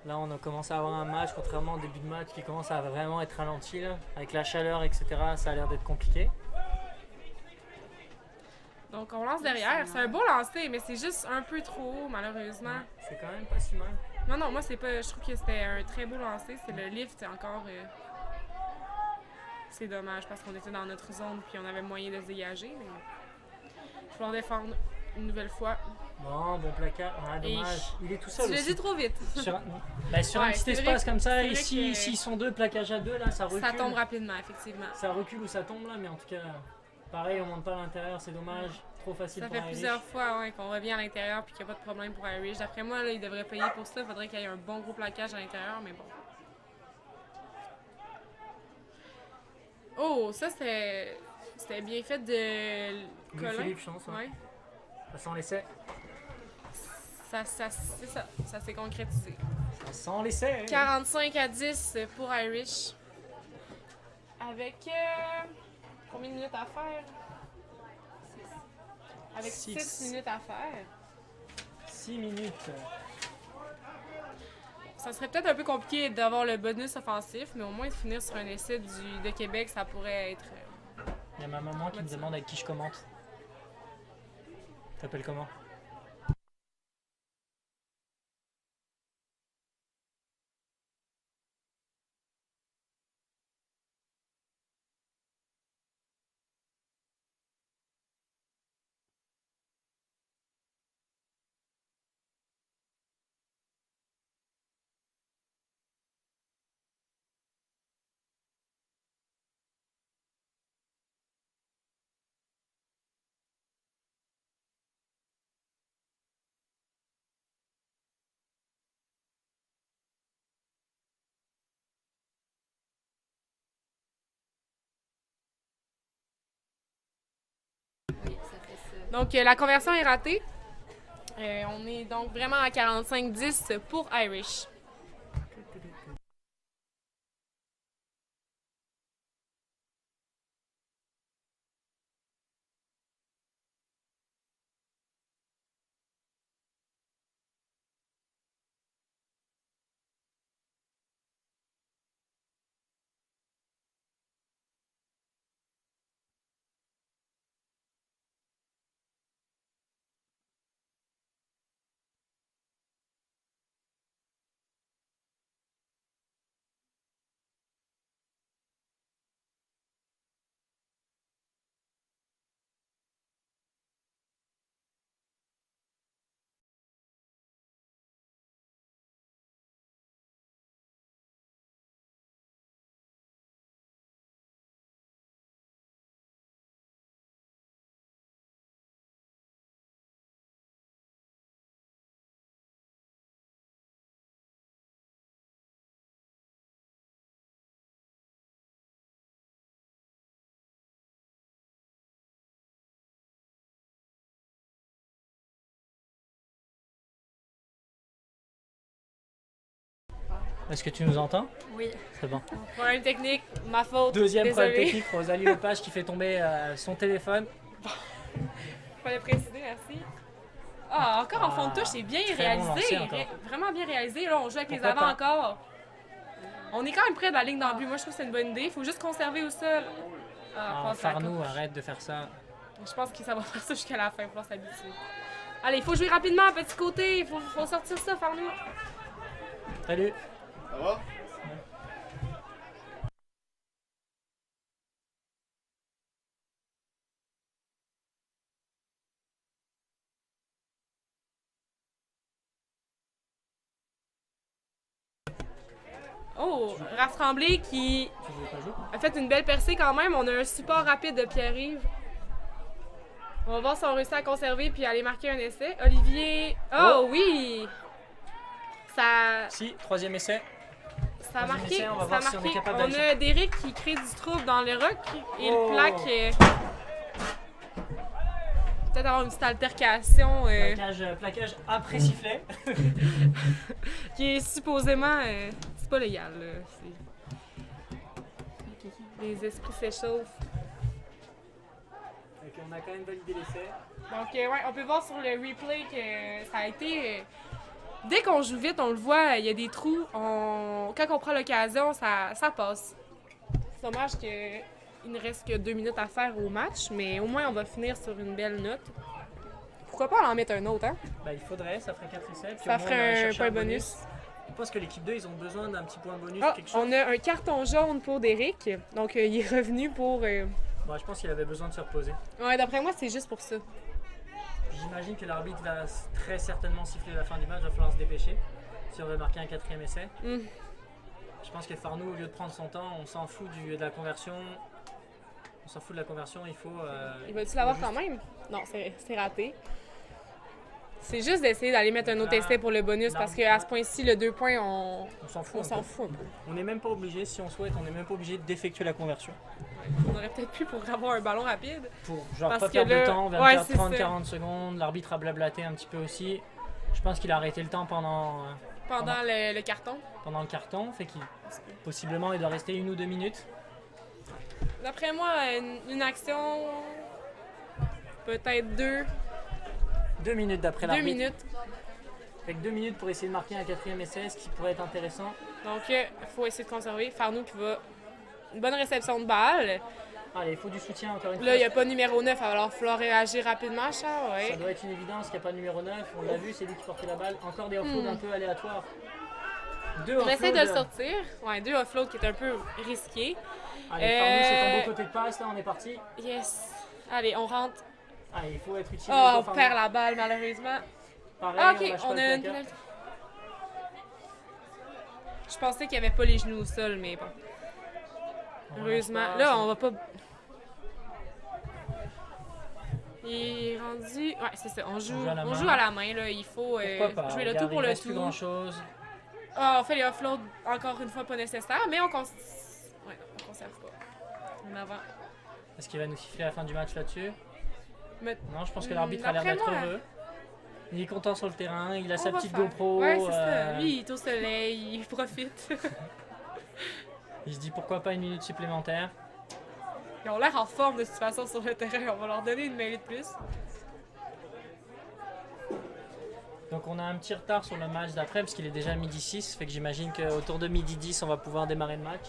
Là, on a commencé à avoir un match, contrairement au début de match, qui commence à vraiment être ralenti. Là. Avec la chaleur, etc., ça a l'air d'être compliqué. Donc, on lance derrière. C'est un beau lancer, mais c'est juste un peu trop haut, malheureusement. C'est quand même pas si mal. Non, moi, c'est pas. Je trouve que c'était un très beau lancer. C'est le lift, c'est encore. C'est dommage parce qu'on était dans notre zone puis on avait moyen de se dégager, mais. Il va falloir défendre une nouvelle fois. Bon placard. Ah, dommage. Il est tout seul. Tu l'as dit trop vite. Sur un Ouais, petit espace comme ça, c'est et vrai s'ils que- sont deux plaquages à deux, là, ça recule. Ça tombe rapidement, effectivement. Ça recule ou ça tombe là, mais en tout cas, pareil, on monte pas à l'intérieur, c'est dommage. Trop facile Ça pour fait Irish. plusieurs fois qu'on revient à l'intérieur puis qu'il n'y a pas de problème pour Irish. D'après moi, là, il devrait payer pour ça. Il faudrait qu'il y ait un bon gros plaquage à l'intérieur, mais bon. Oh, ça c'était bien fait de Colin. Philippe, chance. Hein. Ouais. Ça sent l'essai. C'est ça. Ça s'est concrétisé. Ça sent l'essai. 45-10 pour Irish. Avec combien de minutes à faire? Avec 6 minutes à faire. 6 minutes. Ça serait peut-être un peu compliqué d'avoir le bonus offensif, mais au moins de finir sur un essai de Québec, ça pourrait être... Il y a ma maman qui me demande avec qui je commente. T'appelles comment? Oui, ça fait ça. Donc, la conversion est ratée. On est donc vraiment à 45-10 pour Irish. Est-ce que tu nous entends? Oui. C'est bon. Problème technique, ma faute. Deuxième problème Désolée. technique, Rosalie Lepage qui fait tomber son téléphone. Fallait préciser, merci. Ah, encore en fond de touche, c'est bien très bon réalisé. lancer encore. Vraiment bien réalisé. Là, on joue avec les Pourquoi avants pas? encore. On est quand même près de la ligne d'en but. Moi, je trouve que c'est une bonne idée. Il faut juste conserver au sol. Ah, passe à la Farnou, coupe. arrête de faire ça. Je pense que ça va faire ça jusqu'à la fin pour s'habituer. Allez, il faut jouer rapidement, petit côté. Il faut sortir ça, Farnou. Salut. Ça va? Oh, Raph Tremblay qui Tu veux pas jouer? a fait une belle percée quand même. On a un support rapide de Pierre-Yves. On va voir si on réussit à conserver puis aller marquer un essai. Olivier. Oh, oui! Ça, Si, troisième essai. ça a Troisième marqué. essai, on va Ça a voir si on est marqué. capable On d'aller a Derek qui crée du trouble dans le rock et Oh. le plaque. Peut-être avoir une petite altercation Plaquage après sifflet. qui est supposément. C'est pas légal. Là. Les esprits s'échauffent. Donc on a quand même validé l'essai. Donc, ouais, on peut voir sur le replay que ça a été. Dès qu'on joue vite, on le voit, il y a des trous. Quand on prend l'occasion, ça passe. C'est dommage qu'il ne reste que 2 minutes à faire au match, mais au moins on va finir sur une belle note. Pourquoi pas en mettre un autre, hein? Bah, il faudrait, ça ferait 4 essais. Puis Ça au moins, on va ferait un chercher point bonus. Je pense que l'équipe 2, ils ont besoin d'un petit point bonus, Ah, quelque chose. on a un carton jaune pour Derek, donc il est revenu pour. Bah, je pense qu'il avait besoin de se reposer. Ouais, d'après moi, c'est juste pour ça. Puis j'imagine que l'arbitre va très certainement siffler la fin du match, il va falloir se dépêcher si on veut marquer un 4e essai. Mm. Je pense que Farnou, au lieu de prendre son temps, on s'en fout de la conversion. On s'en fout de la conversion, il faut. Il va-tu l'avoir juste- quand même? Non, c'est raté. C'est juste d'essayer d'aller mettre un autre essai pour le bonus parce qu'à ce point-ci, le 2 points, on On s'en fout. s'en fout un peu. On n'est même pas obligé, si on souhaite, on n'est même pas obligé d'effectuer la conversion. On aurait peut-être pu pour avoir un ballon rapide. Pour genre Parce pas que perdre là- de temps, vers ouais, c'est 30, ça. 40 secondes. L'arbitre a blablaté un petit peu aussi. Je pense qu'il a arrêté le temps pendant Pendant le carton. le carton, fait qu'il possiblement il doit rester 1 ou 2 minutes. D'après moi, une action, peut-être 2 2 minutes d'après l'arbitre. minutes. Fait que 2 minutes pour essayer de marquer un 4e essai, ce qui pourrait être intéressant. Donc, il faut essayer de conserver. Farnou qui va. Une bonne réception de balle. Allez, il faut du soutien encore une fois. Là, il n'y a pas de numéro 9, alors il va falloir réagir rapidement, Charles. Ça Ouais. doit être une évidence qu'il n'y a pas de numéro 9. On l'a vu, c'est lui qui portait la balle. Encore des offloads un peu aléatoires. 2 On essaie de le offloads. sortir. Ouais, 2 offloads qui est un peu risqué. Allez, Farnou, c'est ton beau côté de passe, là, on est parti. Yes. Allez, on rentre. Allez, il faut être utile. Oh, pour on Farnou. perd la balle, malheureusement. Pareil, Ah, ok, lâche pas on le a une placard. pénalité. Je pensais qu'il n'y avait pas les genoux au sol, mais bon. On Heureusement. lâche pas, Là, c'est- on va pas. Il est rendu. Ouais, c'est ça. On joue à la main. à la main, là. Il faut Pourquoi pas? jouer le Regarde, tout pour il le reste plus tout. grand chose. Ah, on fait les offloads encore une fois pas nécessaires, mais on conserve pas. En avant. Est-ce qu'il va nous siffler la fin du match là-dessus? Mais- Non, je pense que l'arbitre a l'air D'après d'être moi- heureux. Il est content sur le terrain, il a sa On va petite faire. GoPro. Ouais, c'est ça. Lui, il est au soleil, il profite. Il se dit pourquoi pas 1 minute supplémentaire. Ils ont l'air en forme de toute façon sur le terrain. On va leur donner une mêlée de plus. Donc on a un petit retard sur le match d'après parce qu'il est déjà 12h06, fait que j'imagine qu'autour de 12h10 on va pouvoir démarrer le match.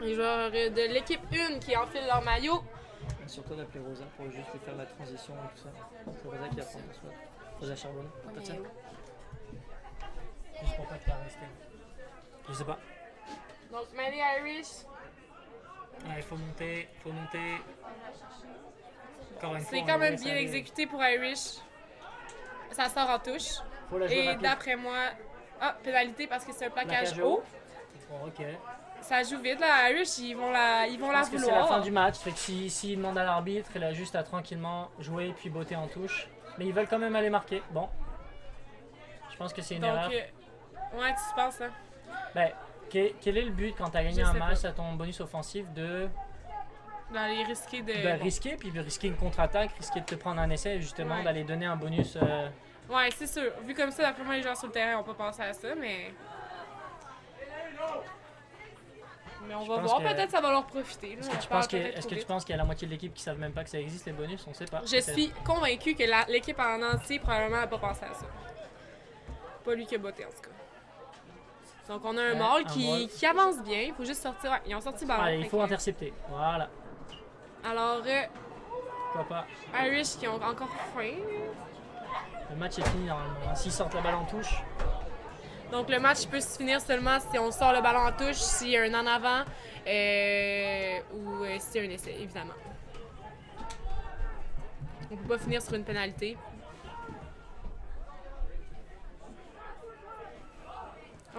Les joueurs de l'équipe 1 qui enfilent leur maillot. Surtout d'appeler Rosa pour juste lui faire la transition et tout ça. C'est Rosa qui apprend tout ça. Rosa Charbonne, pas de ça. Juste pour pas te faire rester. Je sais pas. Donc, mêlée Irish. Il faut monter, Encore une fois, C'est on quand le même laisse bien aller. exécuté pour Irish. Ça sort en touche. Faut la jouer Et rapide. d'après moi. Ah, pénalité parce que c'est un plaquage Plaquage haut. Bon, ok. Ça joue vite là. Irish, ils vont la Parce que c'est la vouloir. fin du match, fait que s'il demande à l'arbitre, il a juste à tranquillement jouer puis botter en touche. Mais ils veulent quand même aller marquer. Bon. Je pense que c'est une Donc, erreur. ouais, tu penses, hein? Ben, quel est le but quand tu as gagné Je un sais match pas. à ton bonus offensif de D'aller risquer de. ben, risquer, puis de risquer une contre-attaque, risquer de te prendre un essai, justement, Ouais. d'aller donner un bonus. Ouais, c'est sûr. Vu comme ça, d'après moi, les joueurs sur le terrain n'ont pas pensé à ça, mais. Mais on Je va pense voir, que- peut-être ça va leur profiter. là. Est-ce que On tu parle penses qu'il peut-être trop vite. y a la moitié de l'équipe qui savent même pas que ça existe les bonus? On sait pas. Je Peut-être. suis convaincue que l'équipe en entier probablement n'a pas pensé à ça. Pas lui qui a botté en tout cas. Donc on a un Ouais, mâle un qui, mâle. qui avance bien. Il faut juste sortir. Ouais, ils ont sorti le ballon. Allez, il Fait faut que- intercepter. Voilà. Alors, Pourquoi pas. Irish qui ont encore faim. Le match est fini normalement. S'ils sortent la balle en touche, Donc le match peut se finir seulement si on sort le ballon en touche, s'il y a un en avant ou s'il y a un essai, évidemment. On peut pas finir sur une pénalité.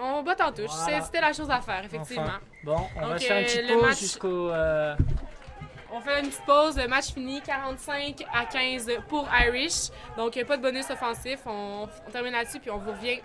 On bat en touche. Voilà. C'était la chose à faire, effectivement. enfin. Bon, on va Donc, se faire une petite le pause match- jusqu'au. On fait une petite pause. Le match fini 45-15 pour Irish. Donc pas de bonus offensif. On termine là-dessus puis on vous revient